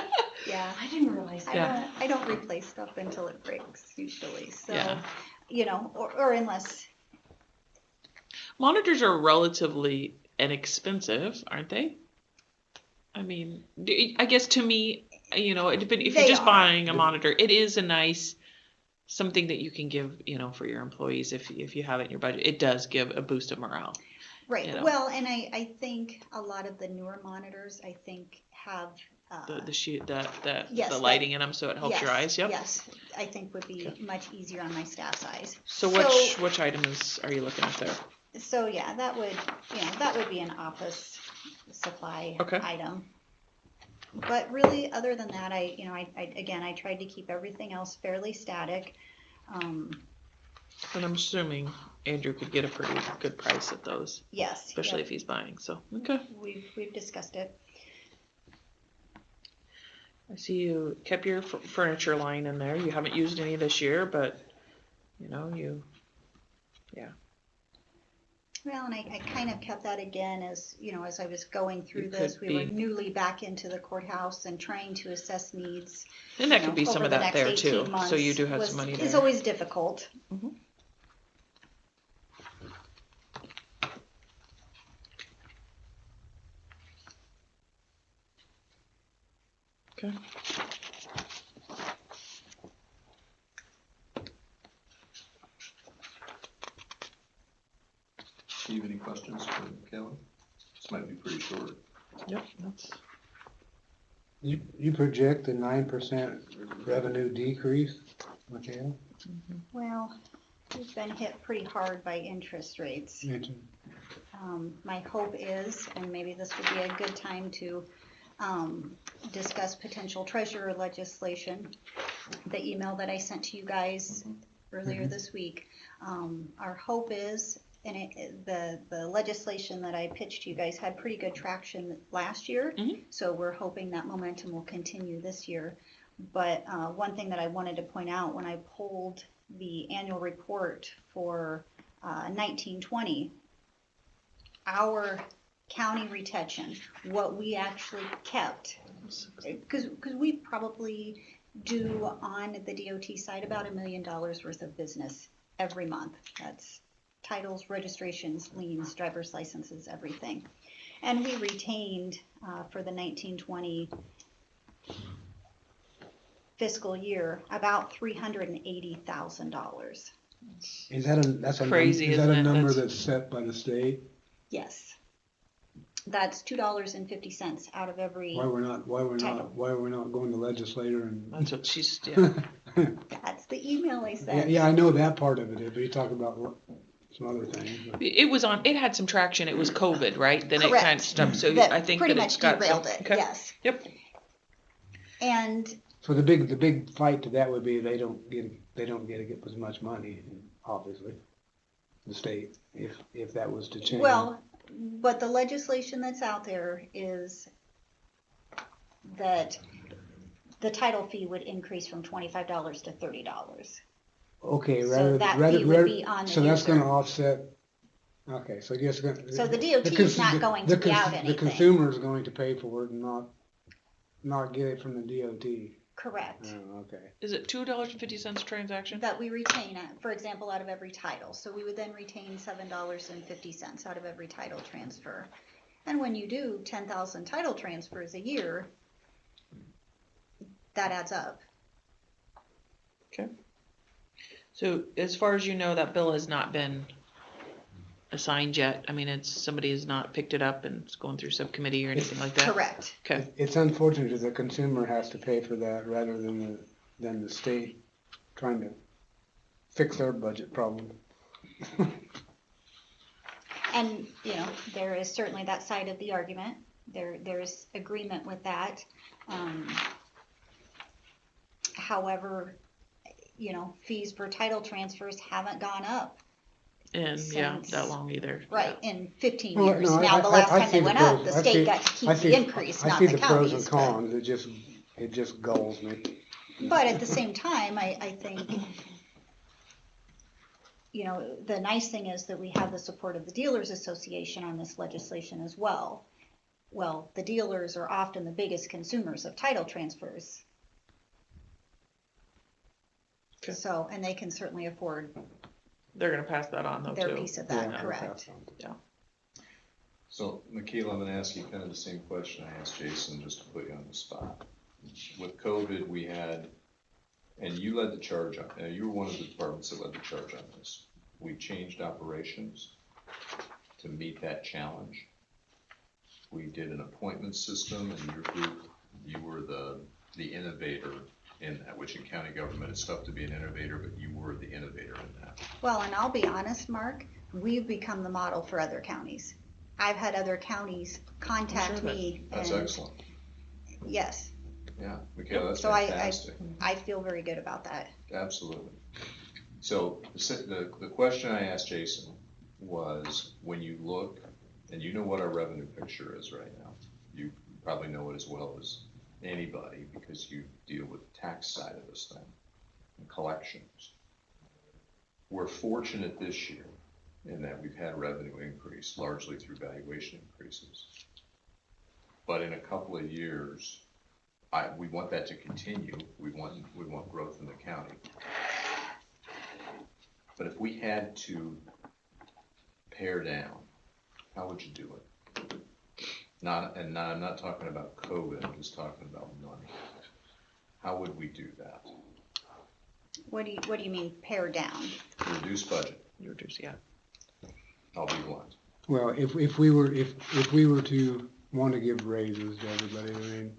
Yeah, I didn't realize that. I don't replace stuff until it breaks usually, so, Yeah. or unless, Monitors are relatively inexpensive, aren't they? I mean, I guess to me, if They you're just are. buying a monitor, it is a nice something that you can give, for your employees if you have it in your budget. It does give a boost of morale. right, well, and I think a lot of the newer monitors, I think, have, The yes, lighting in them, so it helps your eyes. Yep. Yes, I think would be much easier on my staff's eyes. So which item are you looking at there? So yeah, that would be an office supply Okay. item. But really, other than that, I tried to keep everything else fairly static. And I'm assuming Andrew could get a pretty good price at those, Yes, especially yep, if he's buying. So okay. we've discussed it. I see you kept your furniture line in there. You haven't used any this year, but Well, and I kind of kept that again as I was going through You this, could we were be- newly back into the courthouse and trying to assess needs. and that could be some over of the that next there too. 18 months So you do have some money there. It's always difficult. Okay. Steve, any questions for Kelly? This might be pretty short. Yep, that's. You project a 9% revenue decrease, Michaela? Well, we've been hit pretty hard by interest rates. My hope is, and maybe this would be a good time to discuss potential treasurer legislation, the email that I sent to you guys earlier this week. Our hope is, and the legislation that I pitched to you guys had pretty good traction last year, so we're hoping that momentum will continue this year. But one thing that I wanted to point out, when I pulled the annual report for 1920, our county retention, what we actually kept, because we probably do on the DOT side about $1 million worth of business every month. That's titles, registrations, liens, driver's licenses, everything. And we retained for the 1920 fiscal year about $380,000. Is that that's Crazy, is that isn't a it? number That's- that's set by the state? Yes. That's $2.50 out of every. Why we're not title. going to legislator and That's what she's, yeah. That's the email I yeah, sent. yeah, I know that part of it, but you talk about some other things. But It had some traction. It was COVID, right? Then it Correct. kind of stopped. So That I think pretty that much it's got derailed some, it. okay. Yes. Yep. And so the big fight to that would be they don't get as much money, obviously, the state, if that was to change. well, but the legislation that's out there is that the title fee would increase from $25 to $30. Okay, So that fee would be on the so that's user. gonna offset. Okay, so I guess So the DOT is not going to be out the anything. consumer is going to pay for it and not get it from the DOT. Correct. Oh, okay. Is it $2.50 transaction? That we retain, for example, out of every title. So we would then retain $7.50 out of every title transfer. And when you do 10,000 title transfers a year, that adds up. So as far as you know, that bill has not been assigned yet. I mean, somebody has not picked it up and it's going through subcommittee or anything like that. Correct. Okay. It's unfortunate that the consumer has to pay for that rather than the state trying to fix their budget problem. And, there is certainly that side of the argument. There's agreement with that. However, fees for title transfers haven't gone up. And Since- that long either. Right, in 15 Well, years. no, Now, the last time see they the went pros. up, the I state see- got to keep I see- the increase, I not see the the pros counties. and cons. It just gulls me. But at the same time, I think, the nice thing is that we have the support of the Dealers Association on this legislation as well. Well, the dealers are often the biggest consumers of title transfers. Okay. So, and they can certainly afford They're gonna pass that on though their too. piece of that, Yeah, correct? So, Michaela, I'm gonna ask you kind of the same question I asked Jason, just to put you on the spot. With COVID, we had, and you led the charge on, you were one of the departments that led the charge on this. We changed operations to meet that challenge. We did an appointment system, and your group, you were the innovator in that, which in county government, it's tough to be an innovator, but you were the innovator in that. Well, and I'll be honest, Mark, we've become the model for other counties. I've had other counties contact sure me. That's and- excellent. Yes, Yeah, Michaela, that's So I- fantastic. I feel very good about that. Absolutely. So the question I asked Jason was, when you look, and you know what our revenue picture is right now. You probably know it as well as anybody because you deal with the tax side of this thing and collections. We're fortunate this year in that we've had revenue increase largely through valuation increases. But in a couple of years, we want that to continue. We want growth in the county. But if we had to pare down, how would you do it? I'm not talking about COVID, I'm just talking about money. How would we do that? What do you mean pare down? Reduce budget, You reduce, yeah. I'll be blunt. Well, if we were to want to give raises to everybody, I mean,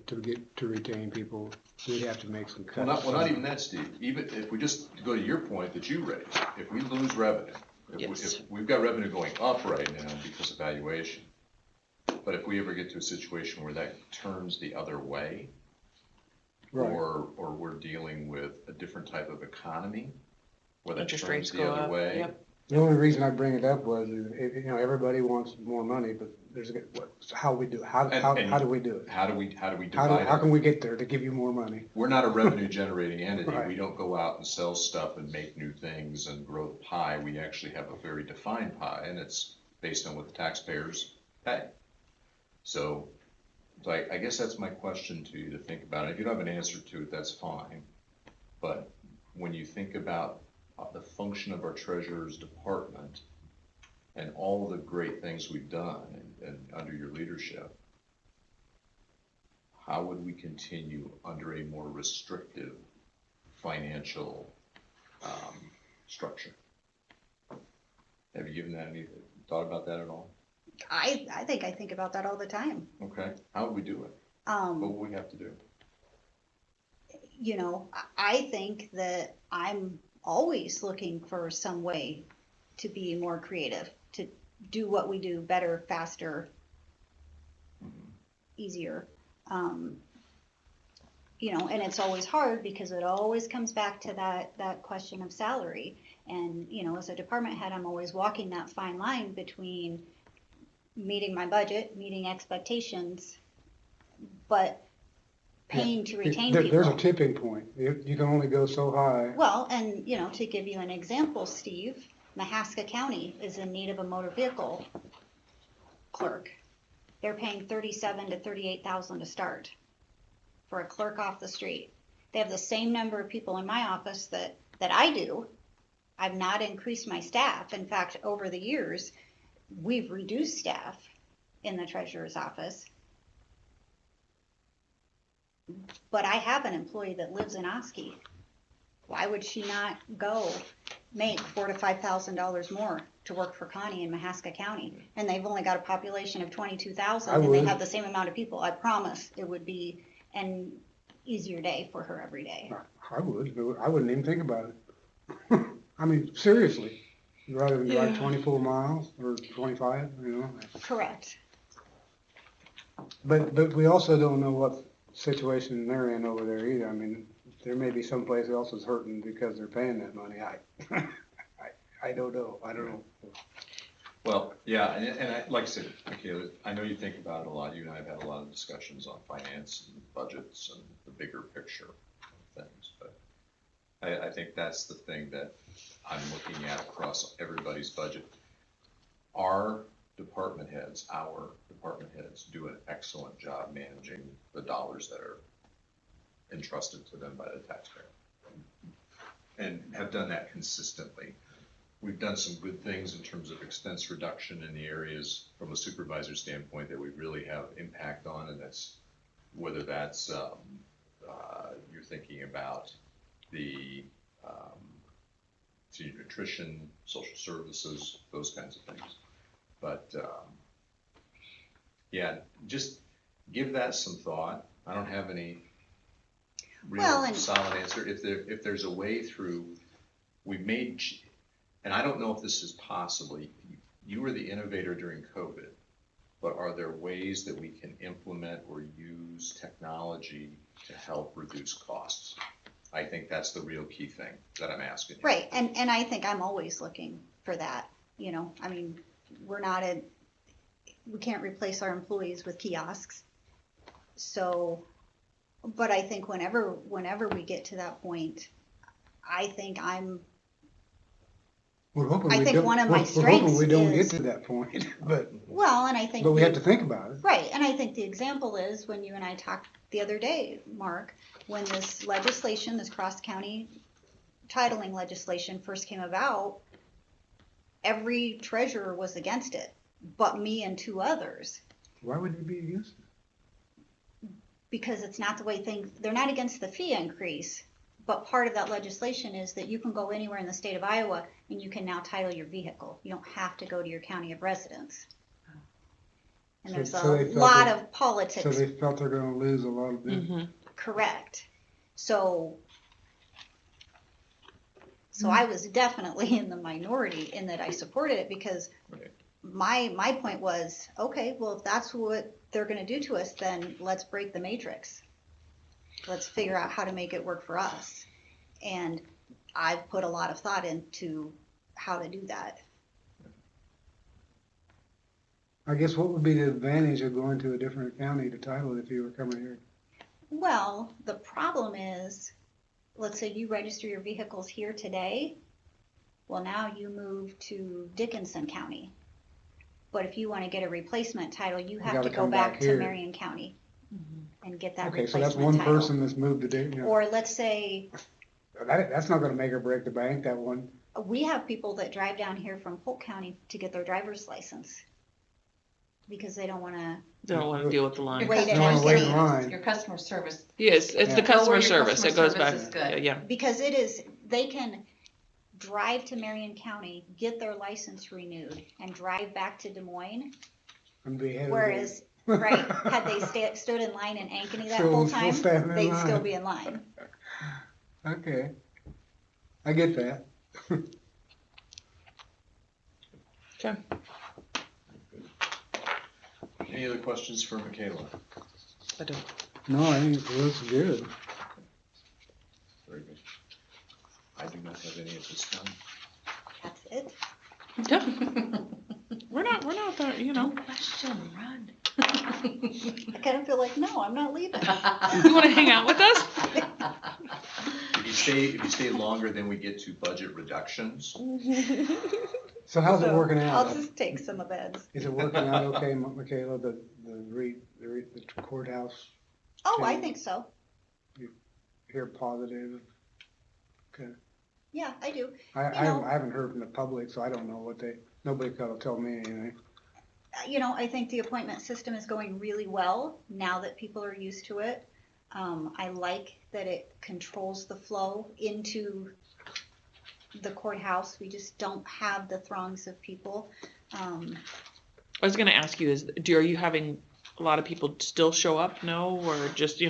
to retain people, we'd have to make some cuts. Well, not even that, Steve. Even if we just go to your point that you raised, if we lose revenue, Yes. if we've got revenue going up right now because of valuation, but if we ever get to a situation where that turns the other way, Right. or we're dealing with a different type of economy, where that Interest turns rates the go other up, way. yep. The only reason I bring it up was, everybody wants more money, but how we do, how do we do it? How do we divide How it? can we get there to give you more money? We're not a revenue generating entity. Right. We don't go out and sell stuff and make new things and grow the pie. We actually have a very defined pie, and it's based on what the taxpayers pay. So I guess that's my question to you to think about. If you don't have an answer to it, that's fine. But when you think about the function of our treasurer's department and all of the great things we've done and under your leadership, how would we continue under a more restrictive financial structure? Have you given that any thought about that at all? I think about that all the time. Okay, how would we do it? What would we have to do? I think that I'm always looking for some way to be more creative, to do what we do better, faster, easier. And it's always hard because it always comes back to that question of salary. And, as a department head, I'm always walking that fine line between meeting my budget, meeting expectations, but paying to retain people. There's a tipping point. You can only go so high. Well, and, to give you an example, Steve, Mahaska County is in need of a motor vehicle clerk. They're paying $37,000 to $38,000 to start for a clerk off the street. They have the same number of people in my office that I do. I've not increased my staff. In fact, over the years, we've reduced staff in the treasurer's office. But I have an employee that lives in Oski. Why would she not go make $4,000 to $5,000 more to work for Connie in Mahaska County? And they've only got a population of 22,000, and they have the same amount of people. I promise it would be an easier day for her every day. I would. I wouldn't even think about it. I mean, seriously. Rather than drive 24 miles or 25, Correct. But we also don't know what situation they're in over there either. I mean, there may be some place else is hurting because they're paying that money. I don't know. I don't know. Well, yeah, and I, like I said, Michaela, I know you think about it a lot. You and I have had a lot of discussions on finance and budgets and the bigger picture of things. But I think that's the thing that I'm looking at across everybody's budget. Our department heads do an excellent job managing the dollars that are entrusted to them by the taxpayer, and have done that consistently. We've done some good things in terms of expense reduction in the areas from a supervisor standpoint that we really have impact on, and that's whether that's you're thinking about the senior nutrition, social services, those kinds of things. But yeah, just give that some thought. I don't have any real solid answer. If there's a way through, we've made, and I don't know if this is possible. You were the innovator during COVID, but are there ways that we can implement or use technology to help reduce costs? I think that's the real key thing that I'm asking. Right, and I think I'm always looking for that. I mean, we can't replace our employees with kiosks. So, but I think whenever we get to that point, I think We're hoping one of my strengths we don't is, get to that point, but we have to think about it. Right, and I think the example is when you and I talked the other day, Mark, when this legislation, this cross-county titling legislation first came about, every treasurer was against it, but me and two others. Why would you be against it? Because it's not the way they're not against the fee increase, But part of that legislation is that you can go anywhere in the state of Iowa and you can now title your vehicle. You don't have to go to your county of residence. And there's So a they felt lot that- of politics. So they felt they're gonna lose a lot of business. Correct. So I was definitely in the minority in that I supported it because Right. my point was, okay, well, if that's what they're gonna do to us, then let's break the matrix. Let's figure out how to make it work for us. And I've put a lot of thought into how to do that. I guess what would be the advantage of going to a different county to title it if you were coming here? Well, the problem is, let's say you register your vehicles here today. Well, now you move to Dickinson County. But if you want to get a replacement title, you have gotta to go come back back to here. Marion County and get that Okay, so replacement that's one title. person that's moved to Dayton. Or let's say That's not gonna make or break the bank, that one. we have people that drive down here from Polk County to get their driver's license because they don't want to They don't wanna deal with the line. wait They at don't wanna wait in MCD. line. Your customer service, Yes, it's Yeah. the Know customer where your service, customer it goes service back, is good. yeah. Because they can drive to Marion County, get their license renewed, and drive back to Des Moines. And be ahead of the Whereas, game. right, had they stood in line in Ankeny that Still- whole still time, standing in they'd still line. be in line. Okay. I get that. Okay. Any other questions for Michaela? I don't. No, I think it looks good. Very good. I do not have any at this time. That's it. Yeah. We're not that, you know. question, run. I kind of feel like, no, I'm not leaving. You wanna hang out with us? If you stay longer, then we get to budget reductions. So how's it So, working out? I'll just take some of Ed's. Is it working out okay, Michaela, the courthouse? Oh, I Okay. think so. Here positive? Okay. Yeah, I do. I know- haven't heard from the public, so I don't know nobody could tell me anything. I think the appointment system is going really well now that people are used to it. I like that it controls the flow into the courthouse. We just don't have the throngs of people. I was gonna ask you, are you having a lot of people still show up? No, or just,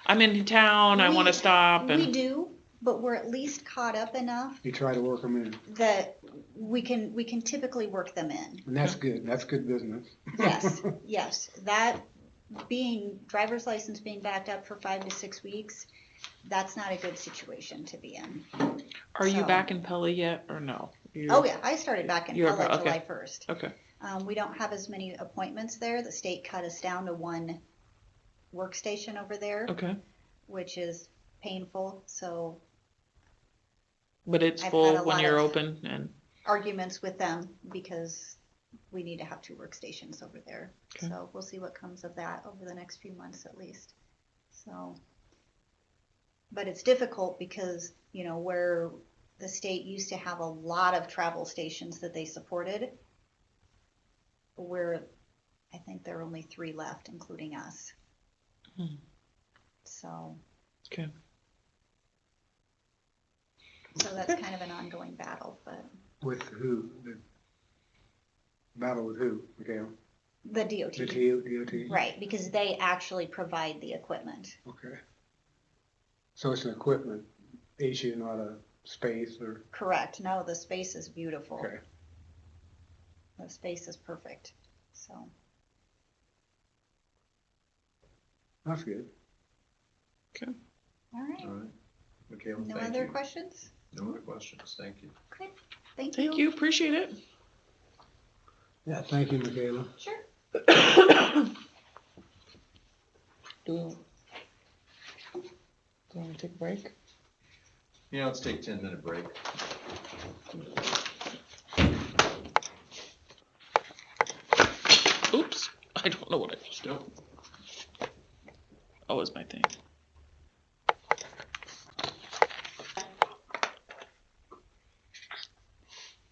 I'm in town, I wanna stop We and, do, but we're at least caught up enough You try to work them in, that we can typically work them in. and that's good. That's good business. Yes, yes. That driver's license being backed up for 5 to 6 weeks, that's not a good situation to be in. are you So- back in Pella yet, or no? Oh, yeah, I started back in You're Pella okay. July 1st. Okay, We don't have as many appointments there. The state cut us down to one workstation over there, okay, which is painful. So but it's I've had full a when lot you're of- open and, arguments with them because we need to have 2 workstations over there. Okay. So we'll see what comes of that over the next few months at least. So, but it's difficult because, where the state used to have a lot of travel stations that they supported, I think there are only 3 left, including us. Hmm. So. Okay. So that's kind of an ongoing battle, but With who? The battle with who, Michaela? the DOT. The DOT? Right, because they actually provide the equipment. Okay. So it's an equipment issue, not a space or, Correct. No, the space is beautiful. okay. The space is perfect. So, That's good. all right. All right. Michaela, No thank other you. questions? No other questions. Thank you. Okay. Thank you. thank you, appreciate it. Yeah, thank you, Michaela. Sure. Do we wanna take a break? Yeah, let's take 10-minute break. Oops, I don't know what I just did. Oh, it's my thing.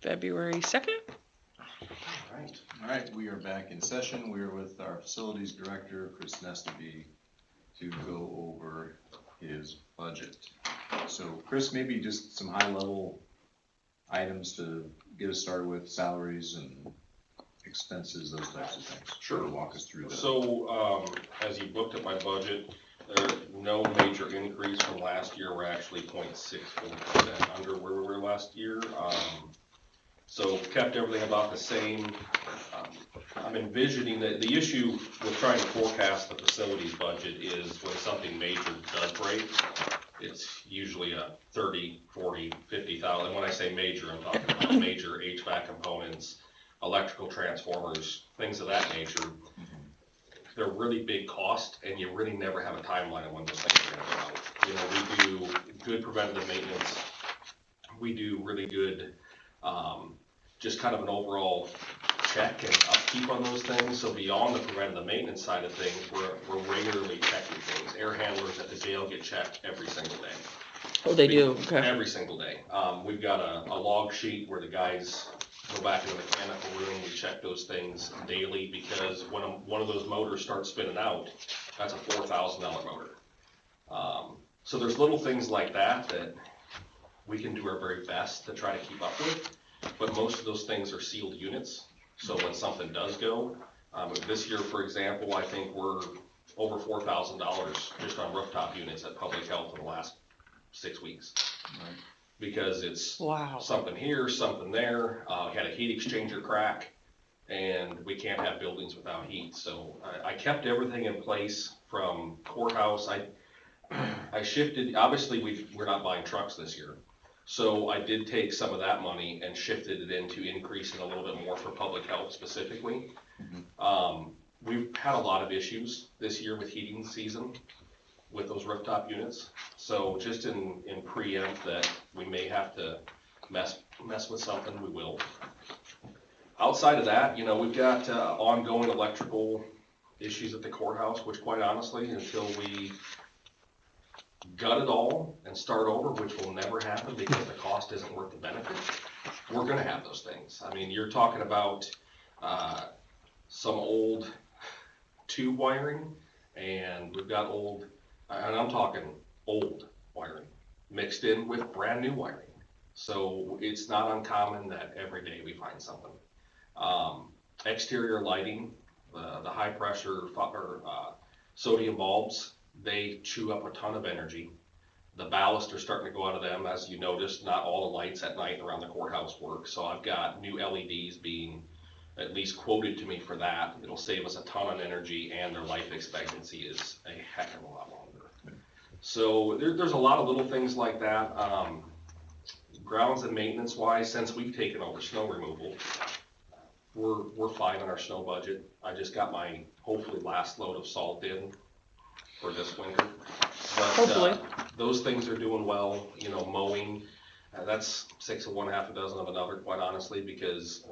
February 2nd? All right, we are back in session. We are with our facilities director, Chris Nesterby, to go over his budget. So Chris, maybe just some high level items to get us started with, salaries and expenses, those types of things. Sure. Walk us through that. So, as you looked at my budget, there's no major increase from last year. We're actually 0.64% under where we were last year. So kept everything about the same. I'm envisioning that the issue with trying to forecast the facilities budget is when something major does break, it's usually a 30, 40, 50,000. When I say major, I'm talking about major HVAC components, electrical transformers, things of that nature. They're really big cost, and you really never have a timeline on when those things are gonna go out. You know, we do good preventative maintenance. We do really good, just kind of an overall check and upkeep on those things. So beyond the preventative maintenance side of things, we're regularly checking things. Air handlers at the jail get checked every single day. Oh, they do, okay. Every single day. We've got a log sheet where the guys go back in the mechanical room, we check those things daily, because when one of those motors starts spinning out, that's a $4,000 motor. So there's little things like that we can do our very best to try to keep up with, but most of those things are sealed units. So when something does go, this year, for example, I think we're over $4,000 just on rooftop units at public health in the last 6 weeks. Right. Because it's Wow. something here, something there. We had a heat exchanger crack, and we can't have buildings without heat. So I kept everything in place from courthouse. I shifted, obviously we're not buying trucks this year. So I did take some of that money and shifted it into increasing a little bit more for public health specifically. We've had a lot of issues this year with heating season with those rooftop units. So just in preempt that we may have to mess with something, we will. Outside of that, you know, we've got ongoing electrical issues at the courthouse, which quite honestly, until we gut it all and start over, which will never happen because the cost isn't worth the benefit, we're gonna have those things. I mean, you're talking about some old tube wiring, and we've got old, and I'm talking old wiring mixed in with brand new wiring. So it's not uncommon that every day we find something. Exterior lighting, the high pressure sodium bulbs, they chew up a ton of energy. The ballast are starting to go out of them. As you noticed, not all the lights at night around the courthouse work. So I've got new LEDs being at least quoted to me for that. It'll save us a ton of energy, and their life expectancy is a heck of a lot longer. So there's a lot of little things like that. Grounds and maintenance wise, since we've taken over snow removal, we're fine on our snow budget. I just got my hopefully last load of salt in for this winter. But Hopefully. those things are doing well. You know, mowing, that's 6 of one, half a dozen of another, quite honestly, because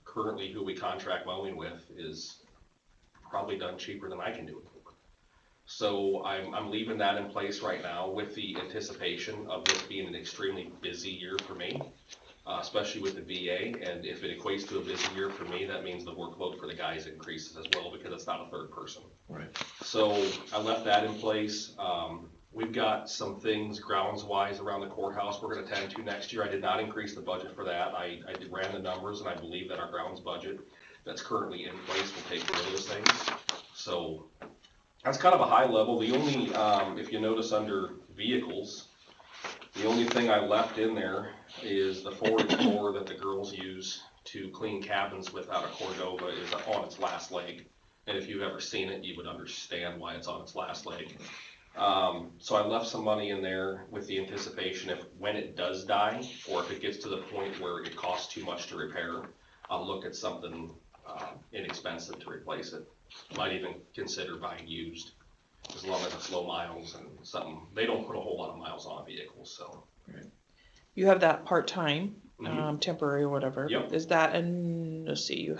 currently who we contract mowing with is probably done cheaper than I can do it for. So I'm leaving that in place right now with the anticipation of this being an extremely busy year for me, especially with the VA. And if it equates to a busy year for me, that means the workload for the guys increases as well, because it's not a third person. Right. So I left that in place. We've got some things grounds wise around the courthouse we're gonna tend to next year. I did not increase the budget for that. I ran the numbers, and I believe that our grounds budget that's currently in place will take care of those things. So that's kind of a high level. The only, if you notice under vehicles, the only thing I left in there is the 4-inch that the girls use to clean cabins without a Cordova is on its last leg. And if you've ever seen it, you would understand why it's on its last leg. So I left some money in there with the anticipation if when it does die, or if it gets to the point where it costs too much to repair, I'll look at something inexpensive to replace it. Might even consider buying used, as long as it's low miles and something. They don't put a whole lot of miles on vehicles, so. You have that part-time, Mhm. temporary or whatever. Yep. Is that, and let's see, you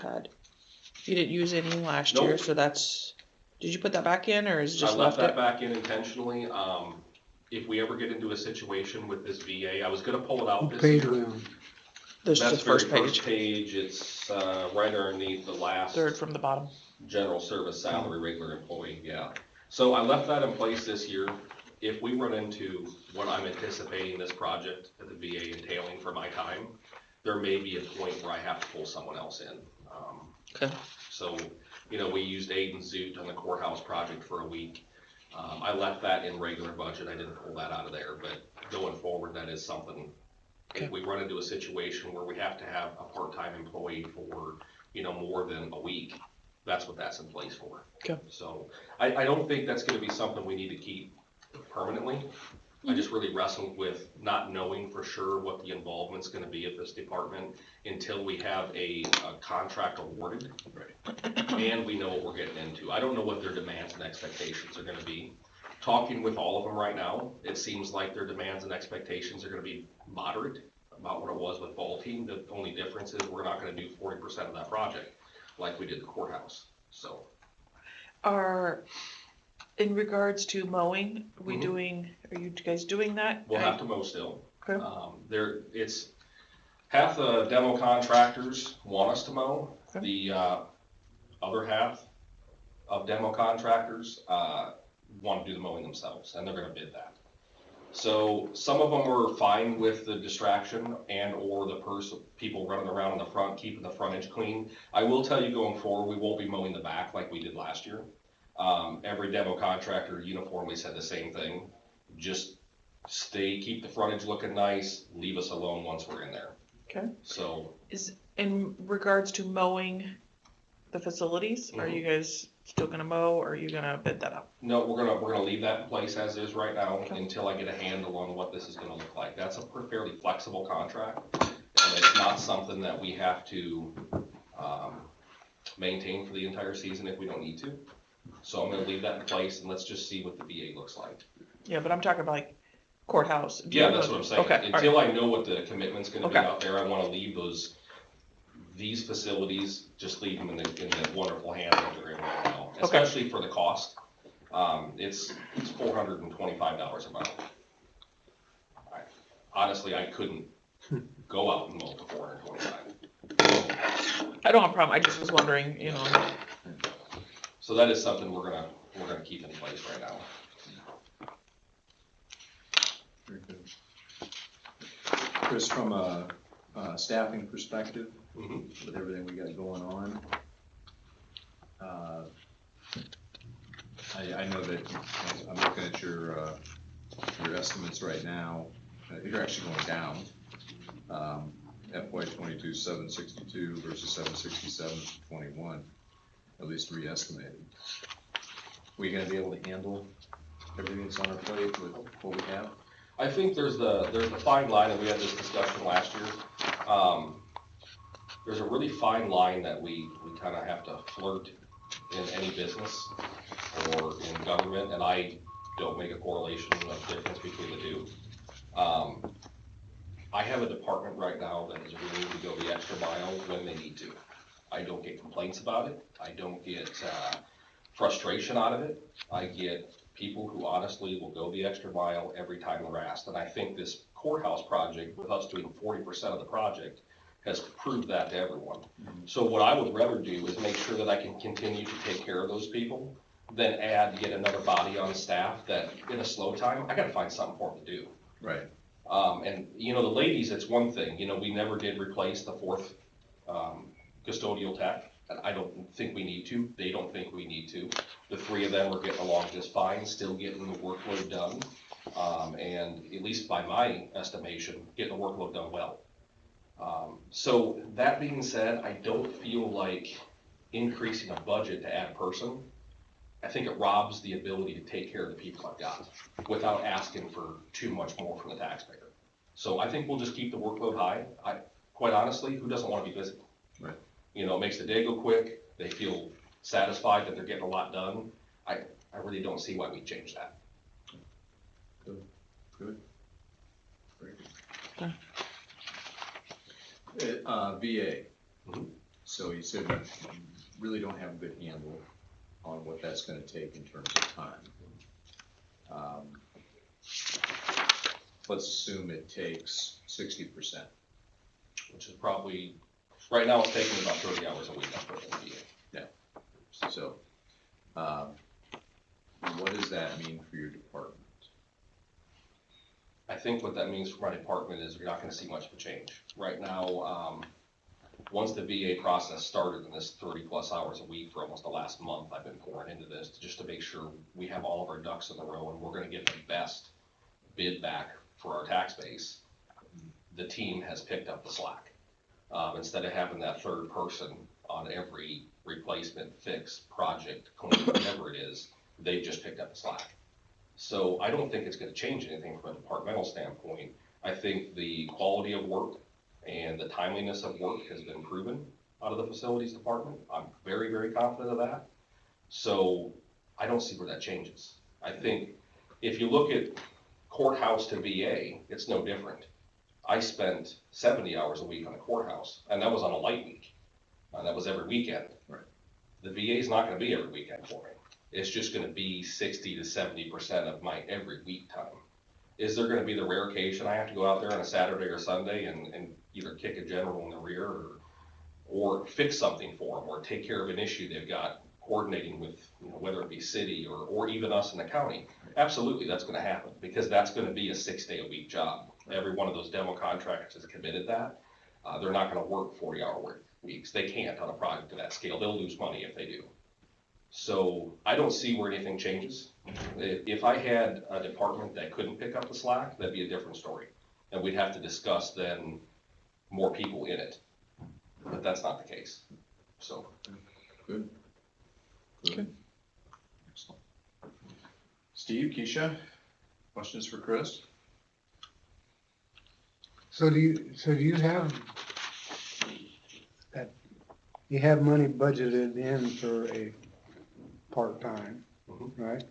didn't use any last year, Nope. so did you put that back in, or is it I just left left that it? back in intentionally. If we ever get into a situation with this VA, I was gonna pull it out What this page year. are we on? This is That's the very first first page, page. It's right underneath the last third from the bottom. general service salary, regular employee, yeah. So I left that in place this year. if we run into what I'm anticipating this project at the VA entailing for my time, there may be a point where I have to pull someone else in. Okay. So, we used Aiden Zoot on the courthouse project for a week. I left that in regular budget, I didn't pull that out of there, but going forward, that is something. Okay. If we run into a situation where we have to have a part-time employee for, more than a week, that's what that's in place for. Okay. So I don't think that's gonna be something we need to keep permanently. I just really wrestled with not knowing for sure what the involvement's gonna be at this department until we have a contract awarded. And we know what we're getting into. I don't know what their demands and expectations are gonna be. Talking with all of them right now, it seems like their demands and expectations are gonna be moderate about what it was with Fall Team. The only difference is we're not gonna do 40% of that project like we did the courthouse, so. In regards to mowing, are Mhm. you guys doing that? We'll have to mow still. Okay. It's half the demo contractors want us to mow. Okay. The other half of demo contractors want to do the mowing themselves, and they're gonna bid that. So some of them are fine with the distraction and or the people running around in the front, keeping the frontage clean. I will tell you going forward, we won't be mowing the back like we did last year. Every demo contractor uniformly said the same thing. Just keep the frontage looking nice, leave us alone once we're in there. Okay. So. Is in regards to mowing the facilities, are you guys still gonna mow, or are you gonna bid that out? No, we're gonna leave that in place as is right now Okay. until I get a handle on what this is gonna look like. That's a fairly flexible contract, and it's not something that we have to maintain for the entire season if we don't need to. So I'm gonna leave that in place and let's just see what the VA looks like. Yeah, but I'm talking about like courthouse. Yeah, that's what I'm saying. Okay. Until I know what the commitment's gonna be Okay. out there, I wanna leave these facilities, just leave them in the wonderful hands that they're in right now, Okay. especially for the cost. It's $425 a month. Honestly, I couldn't go out and mow for 425. I don't have a problem, I just was wondering, So that is something we're gonna keep in place right now. Very good. Chris, from a staffing perspective, with everything we got going on, I know that I'm looking at your estimates right now. You're actually going down. FY 22 762 versus 767 21, at least re-estimated. We gonna be able to handle everything that's on our plate with what we have? I think there's a fine line, and we had this discussion last year. There's a really fine line that we kind of have to flirt in any business or in government, and I don't make a correlation of difference between the two. I have a department right now that is willing to go the extra mile when they need to. I don't get complaints about it. I don't get frustration out of it. I get people who honestly will go the extra mile every time they're asked. And I think this courthouse project, with us doing 40% of the project, has proved that to everyone. So what I would rather do is make sure that I can continue to take care of those people than add yet another body on staff that in a slow time, I gotta find something for them to do. Right. And the ladies, it's one thing, we never did replace the fourth custodial tech. And I don't think we need to. They don't think we need to. The three of them are getting along just fine, still getting the workload done. And at least by my estimation, getting the workload done well. So that being said, I don't feel like increasing a budget to add a person. I think it robs the ability to take care of the people I've got without asking for too much more from the taxpayer. So I think we'll just keep the workload high. Quite honestly, who doesn't want to be busy? Right. It makes the day go quick. They feel satisfied that they're getting a lot done. I really don't see why we change that. Good. Very Okay. good. VA. Mhm. So you said you really don't have a good handle on what that's gonna take in terms of time. Let's assume it takes 60%. Which is probably, right now it's taking about 30 hours a week for the VA. So, what does that mean for your department? I think what that means for my department is you're not gonna see much of a change. Right now, once the VA process started in this 30+ hours a week for almost the last month, I've been pouring into this just to make sure we have all of our ducks in a row and we're gonna get the best bid back for our tax base. The team has picked up the slack. Instead of having that third person on every replacement, fix, project, clean, whatever it is, they've just picked up the slack. So I don't think it's gonna change anything from a departmental standpoint. I think the quality of work and the timeliness of work has been proven out of the facilities department. I'm very, very confident of that. So I don't see where that changes. I think if you look at courthouse to VA, it's no different. I spent 70 hours a week on the courthouse, and that was on a light week. That was every weekend. Right. The VA is not gonna be every weekend for me. It's just gonna be 60 to 70% of my every week time. Is there gonna be the rare occasion I have to go out there on a Saturday or Sunday and either kick a general in the rear or fix something for them or take care of an issue they've got coordinating with, whether it be city or even us in the county? Absolutely, that's gonna happen because that's gonna be a 6-day-a-week job. Every one of those demo contractors has committed that. They're not gonna work 40-hour weeks. They can't on a project of that scale. They'll lose money if they do. So I don't see where anything changes. If I had a department that couldn't pick up the slack, that'd be a different story. And we'd have to discuss then more people in it. But that's not the case. So. Good. Okay. Excellent. Steve, Keisha, questions for Chris? So do you have that, you have money budgeted in for a part-time, right?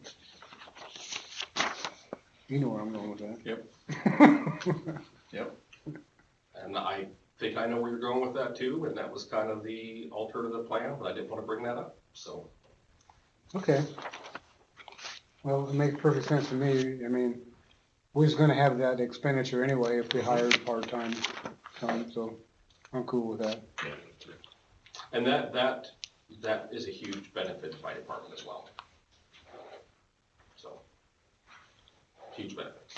You know where I'm going with that. Yep. Yep. And I think I know where you're going with that too, and that was kind of the alternative plan, but I didn't want to bring that up, so. Okay. Well, it makes perfect sense to me. I mean, we was gonna have that expenditure anyway if we hired part-time, so I'm cool with that. Yeah. And that is a huge benefit to my department as well. So, huge benefit.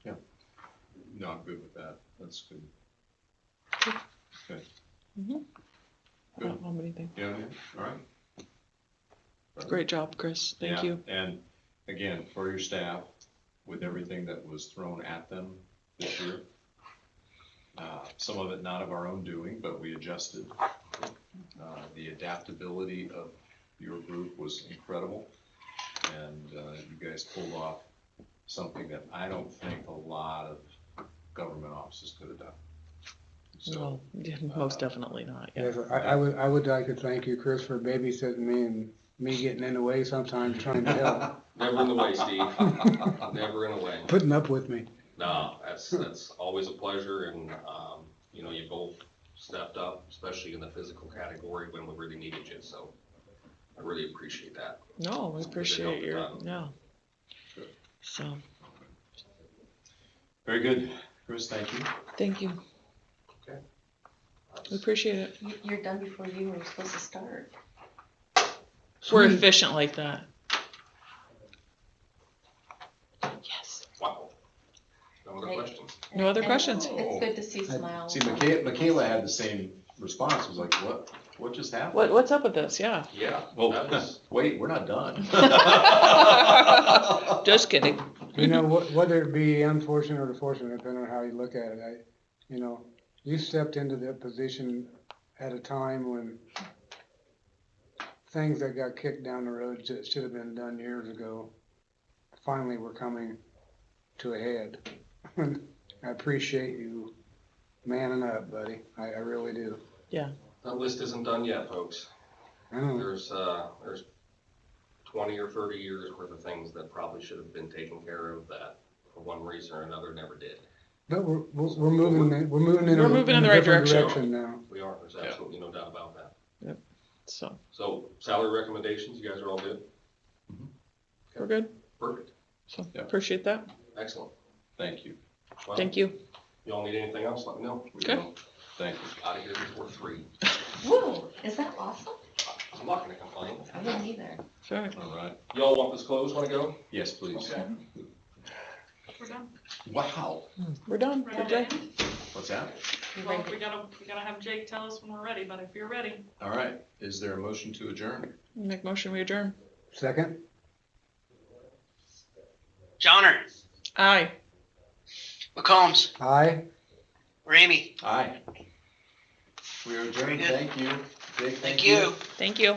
Yeah. No, I'm good with that. That's good. Okay. Mhm. I Good. don't have anything. Yeah, all right. Great job, Chris. Thank Yeah, you. And again, for your staff, with everything that was thrown at them this year, some of it not of our own doing, but we adjusted. The adaptability of your group was incredible, and you guys pulled off something that I don't think a lot of government offices could have done. So, Well, yeah, most definitely not. Yeah. Yes, I would like to thank you, Chris, for babysitting me and me getting in the way sometimes trying to help. Never in the way, Steve. Never in the way. Putting up with me. No, that's always a pleasure, and you both stepped up, especially in the physical category when we really needed you. So I really appreciate that. No, we appreciate your, yeah. Good. So, Very good, Chris, thank you. thank you. Okay. We appreciate it. You're done before you were supposed to start. We're efficient like that. Yes. Wow. No other questions? No other And questions? It's good to see smiles. See, Michaela had the same response, was like, what just happened? What's up with this? Yeah. Yeah. Well, that was- wait, we're not done. Just kidding. Whether it be unfortunate or fortunate, depending on how you look at it, you stepped into that position at a time when things that got kicked down the road that should have been done years ago, finally were coming to a head. I appreciate you manning up, buddy. I really do. Yeah. That list isn't done yet, folks. I know. There's 20 or 30 years worth of things that probably should have been taken care of that for one reason or another never did. But we're moving in We're moving in the a right different direction. now. We are, there's absolutely no doubt about that. Yep. So, So salary recommendations, you guys are all good? we're good. Perfect. So, Yeah. appreciate that. Excellent. Thank you. Well, Thank you. Y'all need anything else, let me know. Okay. Thank you. Out of here before 3. Woo, is that awesome? I'm not gonna complain. I wouldn't either. Sure. All right. Y'all want this closed when I go? Yes, please. Okay. We're done. Wow, We're done. Ready Good to job. end? what's that? Well, we gotta have Jake tell us when we're ready, but if you're ready. All right, is there a motion to adjourn? Make motion, we adjourn. Second? Johnner, Aye. McCombs, Aye? Ramey, Aye. We are adjourned, Very good. thank you. Jake, thank you. Thank you.